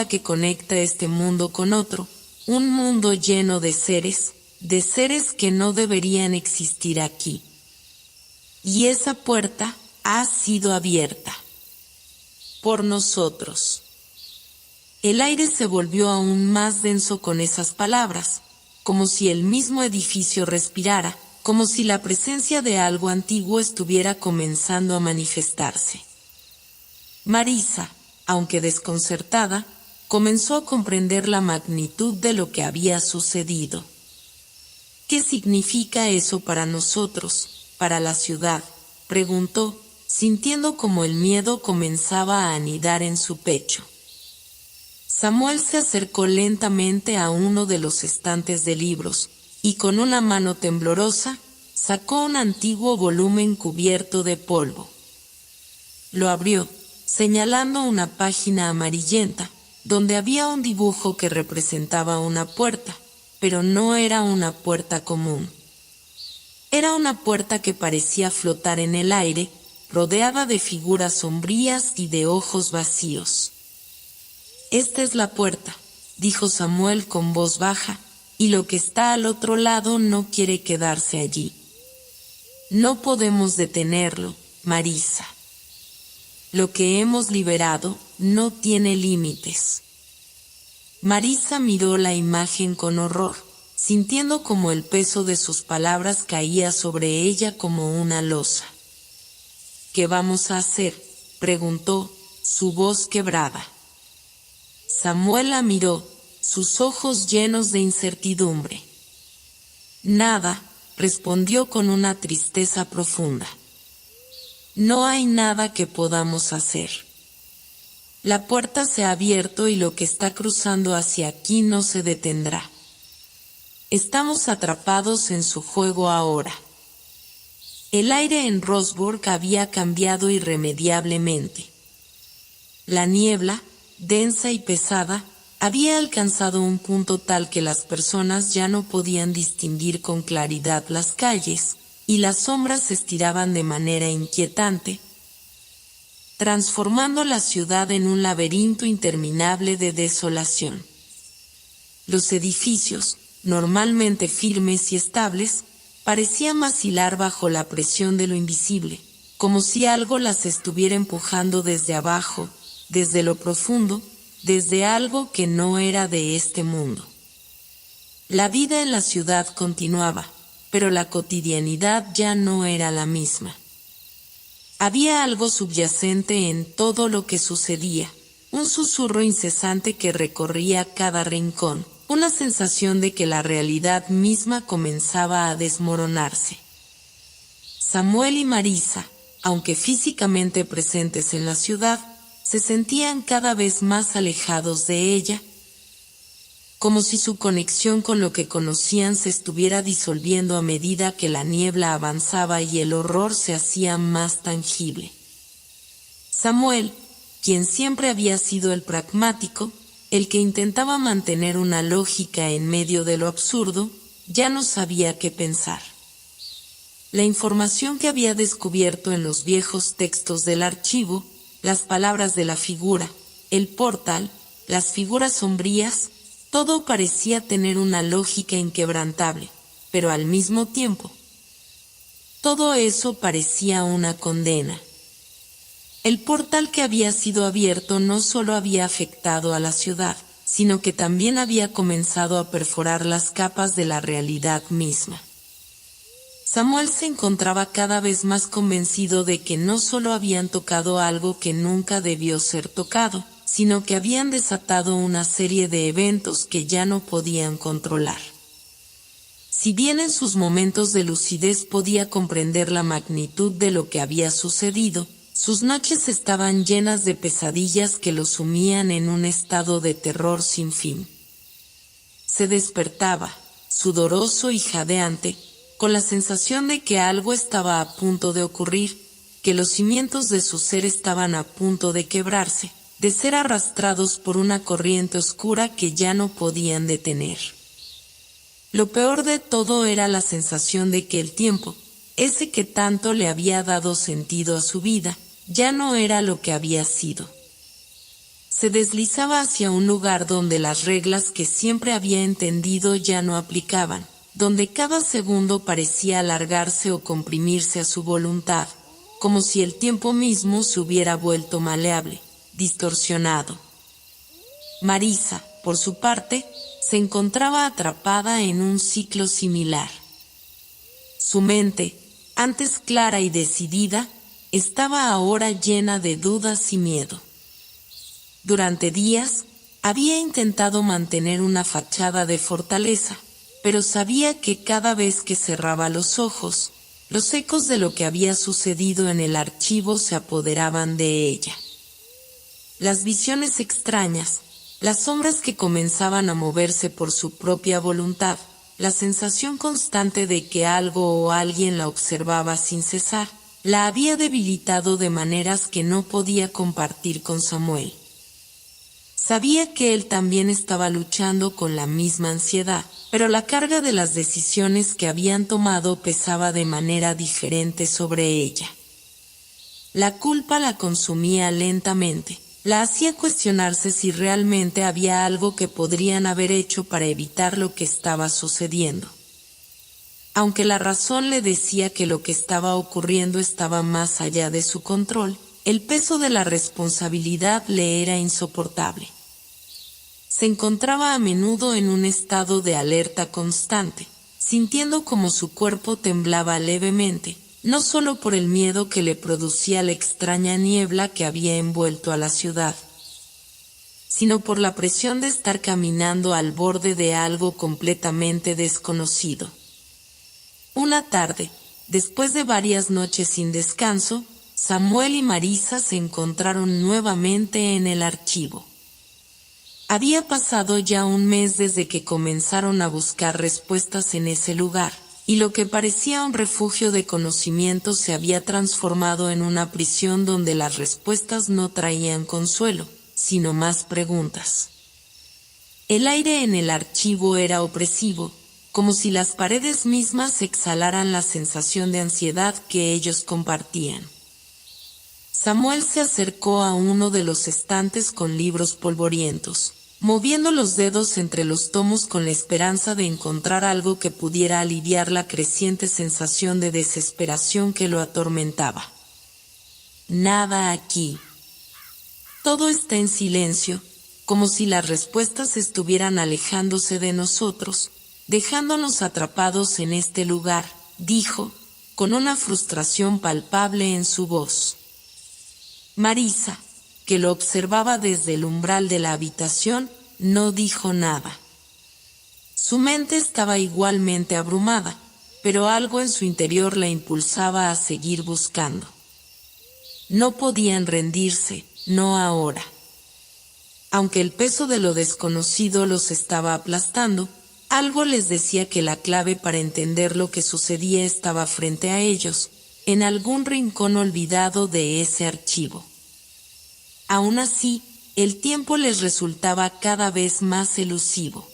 que conecta este mundo con otro, un mundo lleno de seres que no deberían existir aquí. Y esa puerta ha sido abierta por nosotros. El aire se volvió aún más denso con esas palabras, como si el mismo edificio respirara, como si la presencia de algo antiguo estuviera comenzando a manifestarse. Marisa, aunque desconcertada, comenzó a comprender la magnitud de lo que había sucedido. ¿Qué significa eso para nosotros, para la ciudad?, preguntó, sintiendo como el miedo comenzaba a anidar en su pecho. Samuel se acercó lentamente a uno de los estantes de libros, y con una mano temblorosa, sacó un antiguo volumen cubierto de polvo. Lo abrió, señalando una página amarillenta, donde había un dibujo que representaba una puerta, pero no era una puerta común. Era una puerta que parecía flotar en el aire, rodeada de figuras sombrías y de ojos vacíos. Esta es la puerta, dijo Samuel con voz baja, y lo que está al otro lado no quiere quedarse allí. No podemos detenerlo, Marisa. Lo que hemos liberado no tiene límites. Marisa miró la imagen con horror, sintiendo como el peso de sus palabras caía sobre ella como una losa. ¿Qué vamos a hacer?, preguntó, su voz quebrada. Samuel la miró, sus ojos llenos de incertidumbre. Nada, respondió con una tristeza profunda. No hay nada que podamos hacer. La puerta se ha abierto y lo que está cruzando hacia aquí no se detendrá. Estamos atrapados en su juego ahora. El aire en Roseburg había cambiado irremediablemente. La niebla, densa y pesada, había alcanzado un punto tal que las personas ya no podían distinguir con claridad las calles, y las sombras se estiraban de manera inquietante, transformando la ciudad en un laberinto interminable de desolación. Los edificios, normalmente firmes y estables, parecían vacilar bajo la presión de lo invisible, como si algo las estuviera empujando desde abajo, desde lo profundo, desde algo que no era de este mundo. La vida en la ciudad continuaba, pero la cotidianidad ya no era la misma. Había algo subyacente en todo lo que sucedía, un susurro incesante que recorría cada rincón, una sensación de que la realidad misma comenzaba a desmoronarse. Samuel y Marisa, aunque físicamente presentes en la ciudad, se sentían cada vez más alejados de ella, como si su conexión con lo que conocían se estuviera disolviendo a medida que la niebla avanzaba y el horror se hacía más tangible. Samuel, quien siempre había sido el pragmático, el que intentaba mantener una lógica en medio de lo absurdo, ya no sabía qué pensar. La información que había descubierto en los viejos textos del archivo, las palabras de la figura, el portal, las figuras sombrías, todo parecía tener una lógica inquebrantable, pero al mismo tiempo, todo eso parecía una condena. El portal que había sido abierto no solo había afectado a la ciudad, sino que también había comenzado a perforar las capas de la realidad misma. Samuel se encontraba cada vez más convencido de que no solo habían tocado algo que nunca debió ser tocado, sino que habían desatado una serie de eventos que ya no podían controlar. Si bien en sus momentos de lucidez podía comprender la magnitud de lo que había sucedido, sus noches estaban llenas de pesadillas que lo sumían en un estado de terror sin fin. Se despertaba, sudoroso y jadeante, con la sensación de que algo estaba a punto de ocurrir, que los cimientos de su ser estaban a punto de quebrarse, de ser arrastrados por una corriente oscura que ya no podían detener. Lo peor de todo era la sensación de que el tiempo, ese que tanto le había dado sentido a su vida, ya no era lo que había sido. Se deslizaba hacia un lugar donde las reglas que siempre había entendido ya no aplicaban, donde cada segundo parecía alargarse o comprimirse a su voluntad, como si el tiempo mismo se hubiera vuelto maleable, distorsionado. Marisa, por su parte, se encontraba atrapada en un ciclo similar. Su mente, antes clara y decidida, estaba ahora llena de dudas y miedo. Durante días, había intentado mantener una fachada de fortaleza, pero sabía que cada vez que cerraba los ojos, los ecos de lo que había sucedido en el archivo se apoderaban de ella. Las visiones extrañas, las sombras que comenzaban a moverse por su propia voluntad, la sensación constante de que algo o alguien la observaba sin cesar, la había debilitado de maneras que no podía compartir con Samuel. Sabía que él también estaba luchando con la misma ansiedad, pero la carga de las decisiones que habían tomado pesaba de manera diferente sobre ella. La culpa la consumía lentamente, la hacía cuestionarse si realmente había algo que podrían haber hecho para evitar lo que estaba sucediendo. Aunque la razón le decía que lo que estaba ocurriendo estaba más allá de su control, el peso de la responsabilidad le era insoportable. Se encontraba a menudo en un estado de alerta constante, sintiendo como su cuerpo temblaba levemente, no solo por el miedo que le producía la extraña niebla que había envuelto a la ciudad, sino por la presión de estar caminando al borde de algo completamente desconocido. Una tarde, después de varias noches sin descanso, Samuel y Marisa se encontraron nuevamente en el archivo. Había pasado ya un mes desde que comenzaron a buscar respuestas en ese lugar, y lo que parecía un refugio de conocimiento se había transformado en una prisión donde las respuestas no traían consuelo, sino más preguntas. El aire en el archivo era opresivo, como si las paredes mismas exhalaran la sensación de ansiedad que ellos compartían. Samuel se acercó a uno de los estantes con libros polvorientos, moviendo los dedos entre los tomos con la esperanza de encontrar algo que pudiera aliviar la creciente sensación de desesperación que lo atormentaba. Nada aquí. Todo está en silencio, como si las respuestas estuvieran alejándose de nosotros, dejándonos atrapados en este lugar, dijo, con una frustración palpable en su voz. Marisa, que lo observaba desde el umbral de la habitación, no dijo nada. Su mente estaba igualmente abrumada, pero algo en su interior la impulsaba a seguir buscando. No podían rendirse, no ahora. Aunque el peso de lo desconocido los estaba aplastando, algo les decía que la clave para entender lo que sucedía estaba frente a ellos, en algún rincón olvidado de ese archivo. Aún así, el tiempo les resultaba cada vez más elusivo.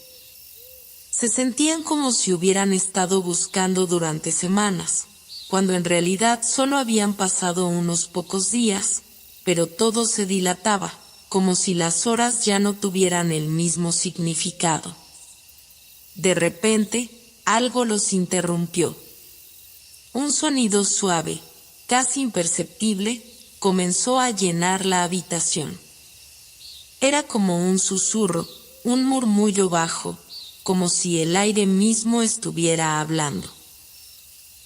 Se sentían como si hubieran estado buscando durante semanas, cuando en realidad solo habían pasado unos pocos días, pero todo se dilataba, como si las horas ya no tuvieran el mismo significado. De repente, algo los interrumpió. Un sonido suave, casi imperceptible, comenzó a llenar la habitación. Era como un susurro, un murmullo bajo, como si el aire mismo estuviera hablando.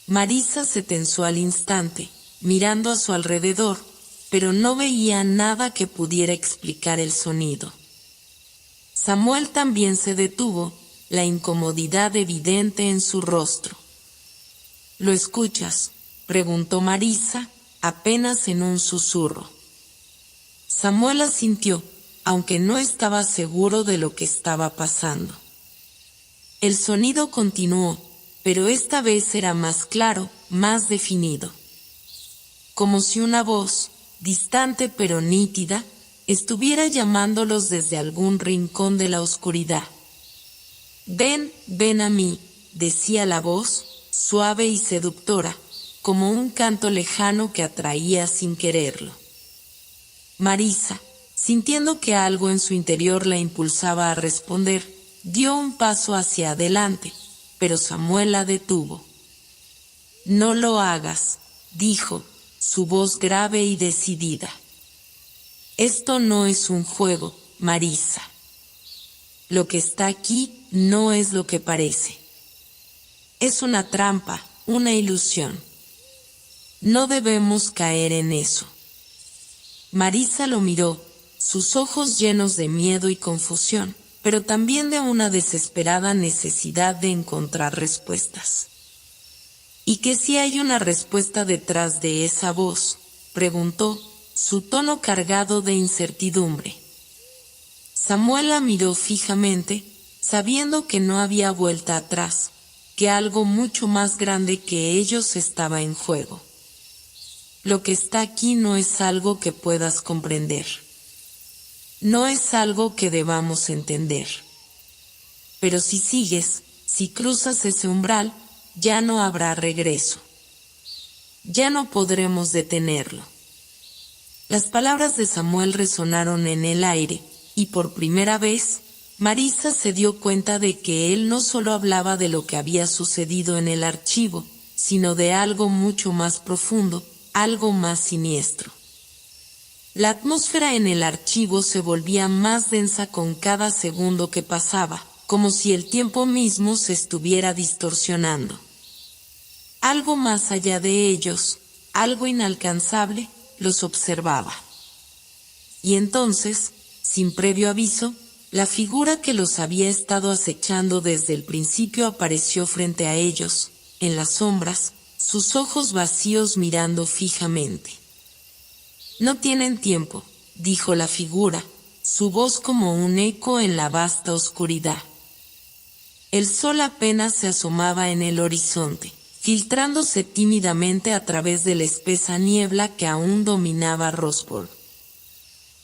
Marisa se tensó al instante, mirando a su alrededor, pero no veía nada que pudiera explicar el sonido. Samuel también se detuvo, la incomodidad evidente en su rostro. ¿Lo escuchas?, preguntó Marisa, apenas en un susurro. Samuel asintió, aunque no estaba seguro de lo que estaba pasando. El sonido continuó, pero esta vez era más claro, más definido. Como si una voz, distante pero nítida, estuviera llamándolos desde algún rincón de la oscuridad. «Ven, ven a mí», decía la voz, suave y seductora, como un canto lejano que atraía sin quererlo. Marisa, sintiendo que algo en su interior la impulsaba a responder, dio un paso hacia adelante, pero Samuel la detuvo. «No lo hagas», dijo, su voz grave y decidida. «Esto no es un juego, Marisa. Lo que está aquí no es lo que parece. Es una trampa, una ilusión. No debemos caer en eso». Marisa lo miró, sus ojos llenos de miedo y confusión, pero también de una desesperada necesidad de encontrar respuestas. «¿Y qué si hay una respuesta detrás de esa voz?», preguntó, su tono cargado de incertidumbre. Samuel la miró fijamente, sabiendo que no había vuelta atrás, que algo mucho más grande que ellos estaba en juego. «Lo que está aquí no es algo que puedas comprender. No es algo que debamos entender. Pero si sigues, si cruzas ese umbral, ya no habrá regreso. Ya no podremos detenerlo». Las palabras de Samuel resonaron en el aire, y por primera vez, Marisa se dio cuenta de que él no solo hablaba de lo que había sucedido en el archivo, sino de algo mucho más profundo, algo más siniestro. La atmósfera en el archivo se volvía más densa con cada segundo que pasaba, como si el tiempo mismo se estuviera distorsionando. Algo más allá de ellos, algo inalcanzable, los observaba. Y entonces, sin previo aviso, la figura que los había estado acechando desde el principio apareció frente a ellos, en las sombras, sus ojos vacíos mirando fijamente. «No tienen tiempo», dijo la figura, su voz como un eco en la vasta oscuridad. El sol apenas se asomaba en el horizonte, filtrándose tímidamente a través de la espesa niebla que aún dominaba Roswell.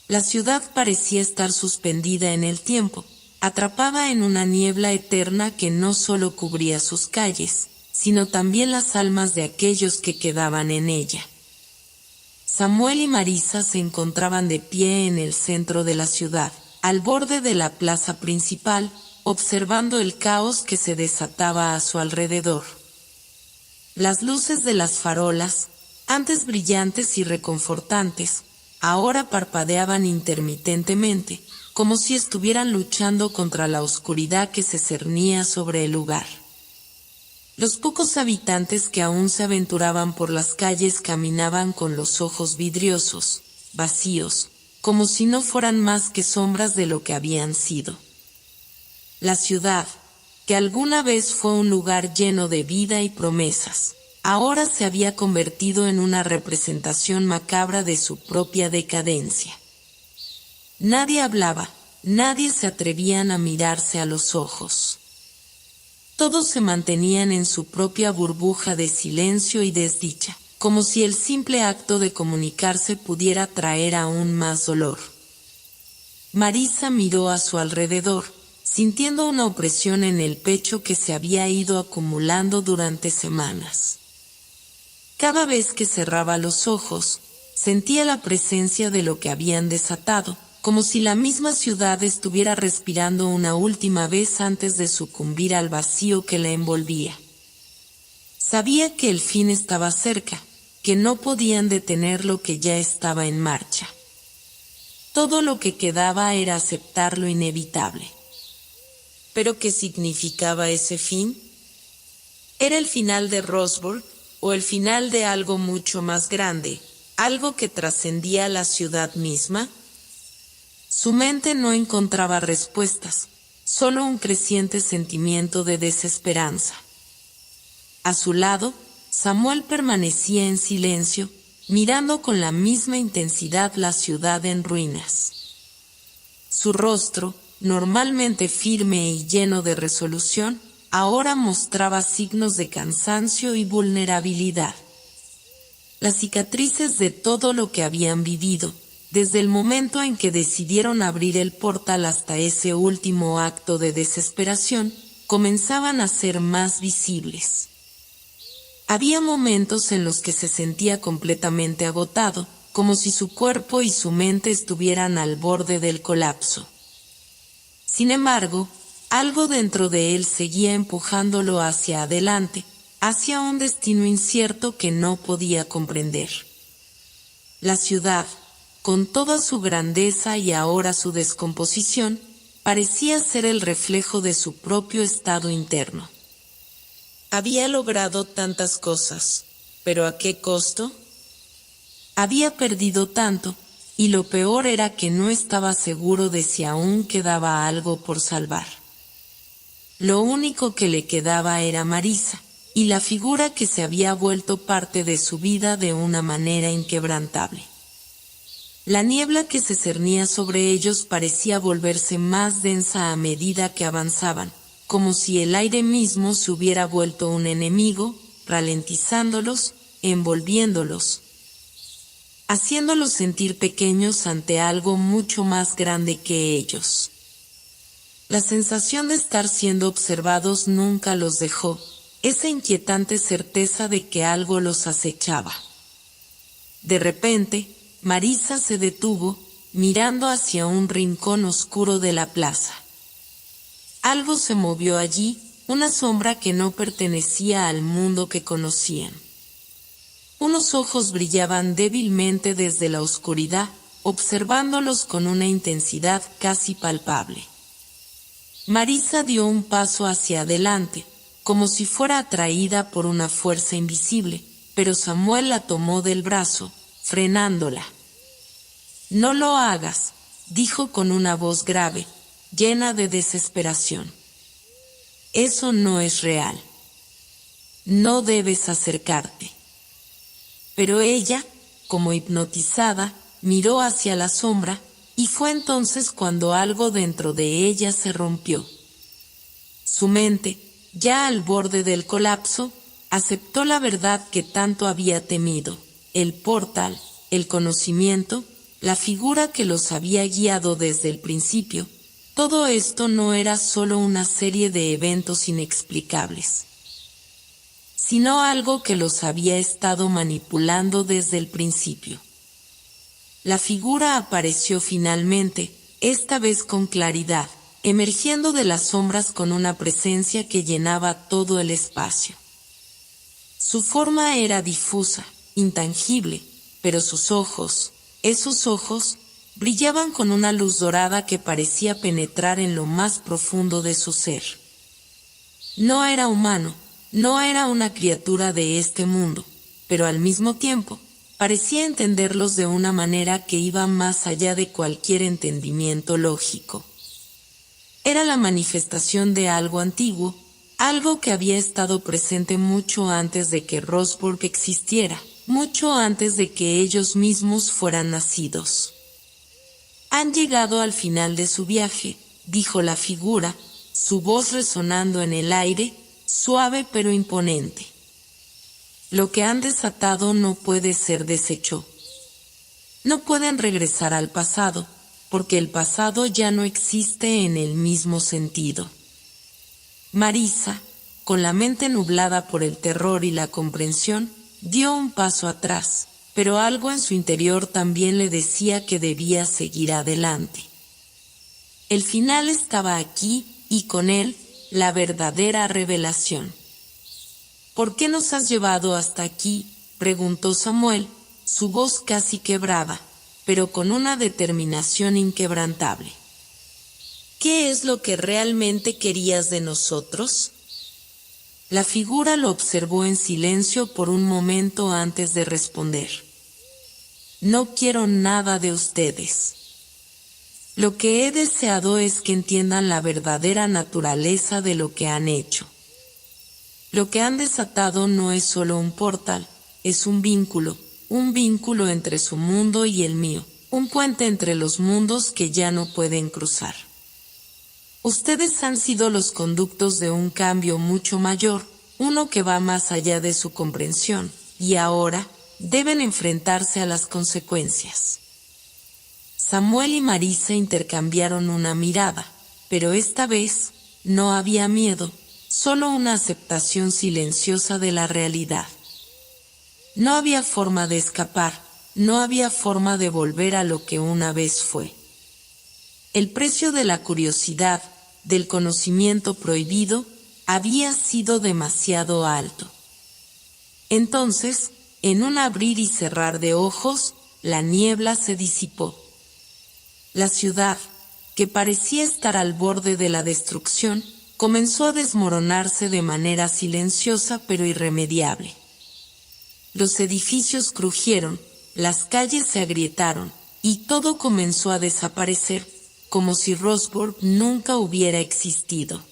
La ciudad parecía estar suspendida en el tiempo, atrapada en una niebla eterna que no solo cubría sus calles, sino también las almas de aquellos que quedaban en ella. Samuel y Marisa se encontraban de pie en el centro de la ciudad, al borde de la plaza principal, observando el caos que se desataba a su alrededor. Las luces de las farolas, antes brillantes y reconfortantes, ahora parpadeaban intermitentemente, como si estuvieran luchando contra la oscuridad que se cernía sobre el lugar. Los pocos habitantes que aún se aventuraban por las calles caminaban con los ojos vidriosos, vacíos, como si no fueran más que sombras de lo que habían sido. La ciudad, que alguna vez fue un lugar lleno de vida y promesas, ahora se había convertido en una representación macabra de su propia decadencia. Nadie hablaba, nadie se atrevían a mirarse a los ojos. Todos se mantenían en su propia burbuja de silencio y desdicha, como si el simple acto de comunicarse pudiera traer aún más dolor. Marisa miró a su alrededor, sintiendo una opresión en el pecho que se había ido acumulando durante semanas. Cada vez que cerraba los ojos, sentía la presencia de lo que habían desatado, como si la misma ciudad estuviera respirando una última vez antes de sucumbir al vacío que la envolvía. Sabía que el fin estaba cerca, que no podían detener lo que ya estaba en marcha. Todo lo que quedaba era aceptar lo inevitable. ¿Pero qué significaba ese fin? ¿Era el final de Roswell o el final de algo mucho más grande, algo que trascendía la ciudad misma? Su mente no encontraba respuestas, solo un creciente sentimiento de desesperanza. A su lado, Samuel permanecía en silencio, mirando con la misma intensidad la ciudad en ruinas. Su rostro, normalmente firme y lleno de resolución, ahora mostraba signos de cansancio y vulnerabilidad. Las cicatrices de todo lo que habían vivido, desde el momento en que decidieron abrir el portal hasta ese último acto de desesperación, comenzaban a ser más visibles. Había momentos en los que se sentía completamente agotado, como si su cuerpo y su mente estuvieran al borde del colapso. Sin embargo, algo dentro de él seguía empujándolo hacia adelante, hacia un destino incierto que no podía comprender. La ciudad, con toda su grandeza y ahora su descomposición, parecía ser el reflejo de su propio estado interno. Había logrado tantas cosas, ¿pero a qué costo? Había perdido tanto, y lo peor era que no estaba seguro de si aún quedaba algo por salvar. Lo único que le quedaba era Marisa, y la figura que se había vuelto parte de su vida de una manera inquebrantable. La niebla que se cernía sobre ellos parecía volverse más densa a medida que avanzaban, como si el aire mismo se hubiera vuelto un enemigo, ralentizándolos, envolviéndolos, haciéndolos sentir pequeños ante algo mucho más grande que ellos. La sensación de estar siendo observados nunca los dejó, esa inquietante certeza de que algo los acechaba. De repente, Marisa se detuvo, mirando hacia un rincón oscuro de la plaza. Algo se movió allí, una sombra que no pertenecía al mundo que conocían. Unos ojos brillaban débilmente desde la oscuridad, observándolos con una intensidad casi palpable. Marisa dio un paso hacia adelante, como si fuera atraída por una fuerza invisible, pero Samuel la tomó del brazo, frenándola. «No lo hagas», dijo con una voz grave, llena de desesperación. «Eso no es real. No debes acercarte». Pero ella, como hipnotizada, miró hacia la sombra, y fue entonces cuando algo dentro de ella se rompió. Su mente, ya al borde del colapso, aceptó la verdad que tanto había temido: el portal, el conocimiento, la figura que los había guiado desde el principio. Todo esto no era solo una serie de eventos inexplicables, sino algo que los había estado manipulando desde el principio. La figura apareció finalmente, esta vez con claridad, emergiendo de las sombras con una presencia que llenaba todo el espacio. Su forma era difusa, intangible, pero sus ojos, esos ojos, brillaban con una luz dorada que parecía penetrar en lo más profundo de su ser. No era humano, no era una criatura de este mundo, pero al mismo tiempo, parecía entenderlos de una manera que iba más allá de cualquier entendimiento lógico. Era la manifestación de algo antiguo, algo que había estado presente mucho antes de que Rosburg existiera, mucho antes de que ellos mismos fueran nacidos. «Han llegado al final de su viaje», dijo la figura, su voz resonando en el aire, suave pero imponente. «Lo que han desatado no puede ser deshecho. No pueden regresar al pasado, porque el pasado ya no existe en el mismo sentido». Marisa, con la mente nublada por el terror y la comprensión, dio un paso atrás, pero algo en su interior también le decía que debía seguir adelante. El final estaba aquí, y con él, la verdadera revelación. «¿Por qué nos has llevado hasta aquí?», preguntó Samuel, su voz casi quebrada, pero con una determinación inquebrantable. «¿Qué es lo que realmente querías de nosotros?». La figura lo observó en silencio por un momento antes de responder. «No quiero nada de ustedes. Lo que he deseado es que entiendan la verdadera naturaleza de lo que han hecho. Lo que han desatado no es solo un portal, es un vínculo entre su mundo y el mío, un puente entre los mundos que ya no pueden cruzar. Ustedes han sido los conductos de un cambio mucho mayor, uno que va más allá de su comprensión, y ahora deben enfrentarse a las consecuencias. Samuel y Marisa intercambiaron una mirada, pero esta vez no había miedo, solo una aceptación silenciosa de la realidad. No había forma de escapar, no había forma de volver a lo que una vez fue. El precio de la curiosidad, del conocimiento prohibido, había sido demasiado alto. Entonces, en un abrir y cerrar de ojos, la niebla se disipó. La ciudad, que parecía estar al borde de la destrucción, comenzó a desmoronarse de manera silenciosa pero irremediable. Los edificios crujieron, las calles se agrietaron, y todo comenzó a desaparecer, como si Rosborg nunca hubiera existido.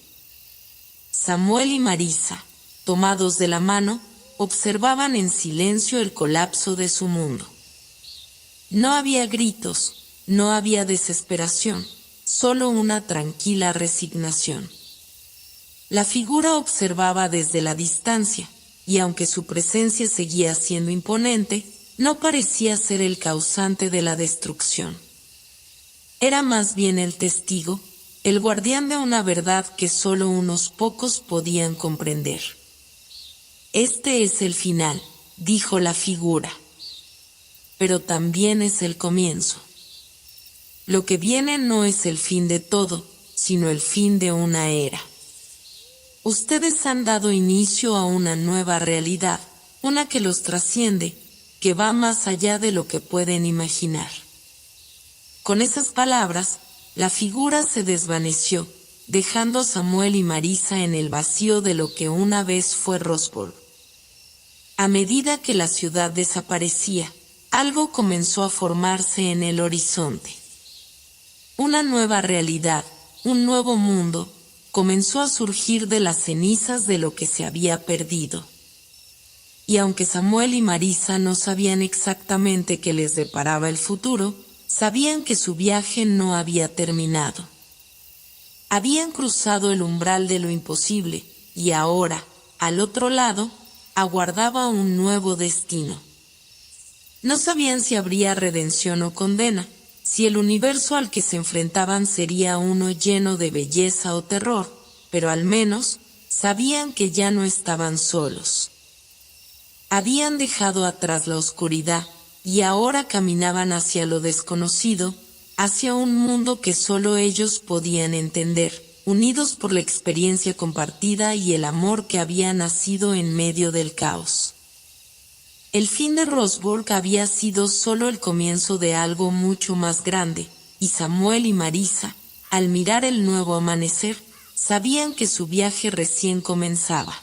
Samuel y Marisa, tomados de la mano, observaban en silencio el colapso de su mundo. No había gritos, no había desesperación, solo una tranquila resignación. La figura observaba desde la distancia, y aunque su presencia seguía siendo imponente, no parecía ser el causante de la destrucción. Era más bien el testigo, el guardián de una verdad que solo unos pocos podían comprender. Este es el final, dijo la figura. Pero también es el comienzo. Lo que viene no es el fin de todo, sino el fin de una era. Ustedes han dado inicio a una nueva realidad, una que los trasciende, que va más allá de lo que pueden imaginar. Con esas palabras, la figura se desvaneció, dejando a Samuel y Marisa en el vacío de lo que una vez fue Rosborg. A medida que la ciudad desaparecía, algo comenzó a formarse en el horizonte. Una nueva realidad, un nuevo mundo, comenzó a surgir de las cenizas de lo que se había perdido. Y aunque Samuel y Marisa no sabían exactamente qué les deparaba el futuro, sabían que su viaje no había terminado. Habían cruzado el umbral de lo imposible, y ahora, al otro lado, aguardaba un nuevo destino. No sabían si habría redención o condena, si el universo al que se enfrentaban sería uno lleno de belleza o terror, pero al menos sabían que ya no estaban solos. Habían dejado atrás la oscuridad y ahora caminaban hacia lo desconocido, hacia un mundo que solo ellos podían entender, unidos por la experiencia compartida y el amor que había nacido en medio del caos. El fin de Rosborg había sido solo el comienzo de algo mucho más grande, y Samuel y Marisa, al mirar el nuevo amanecer, sabían que su viaje recién comenzaba.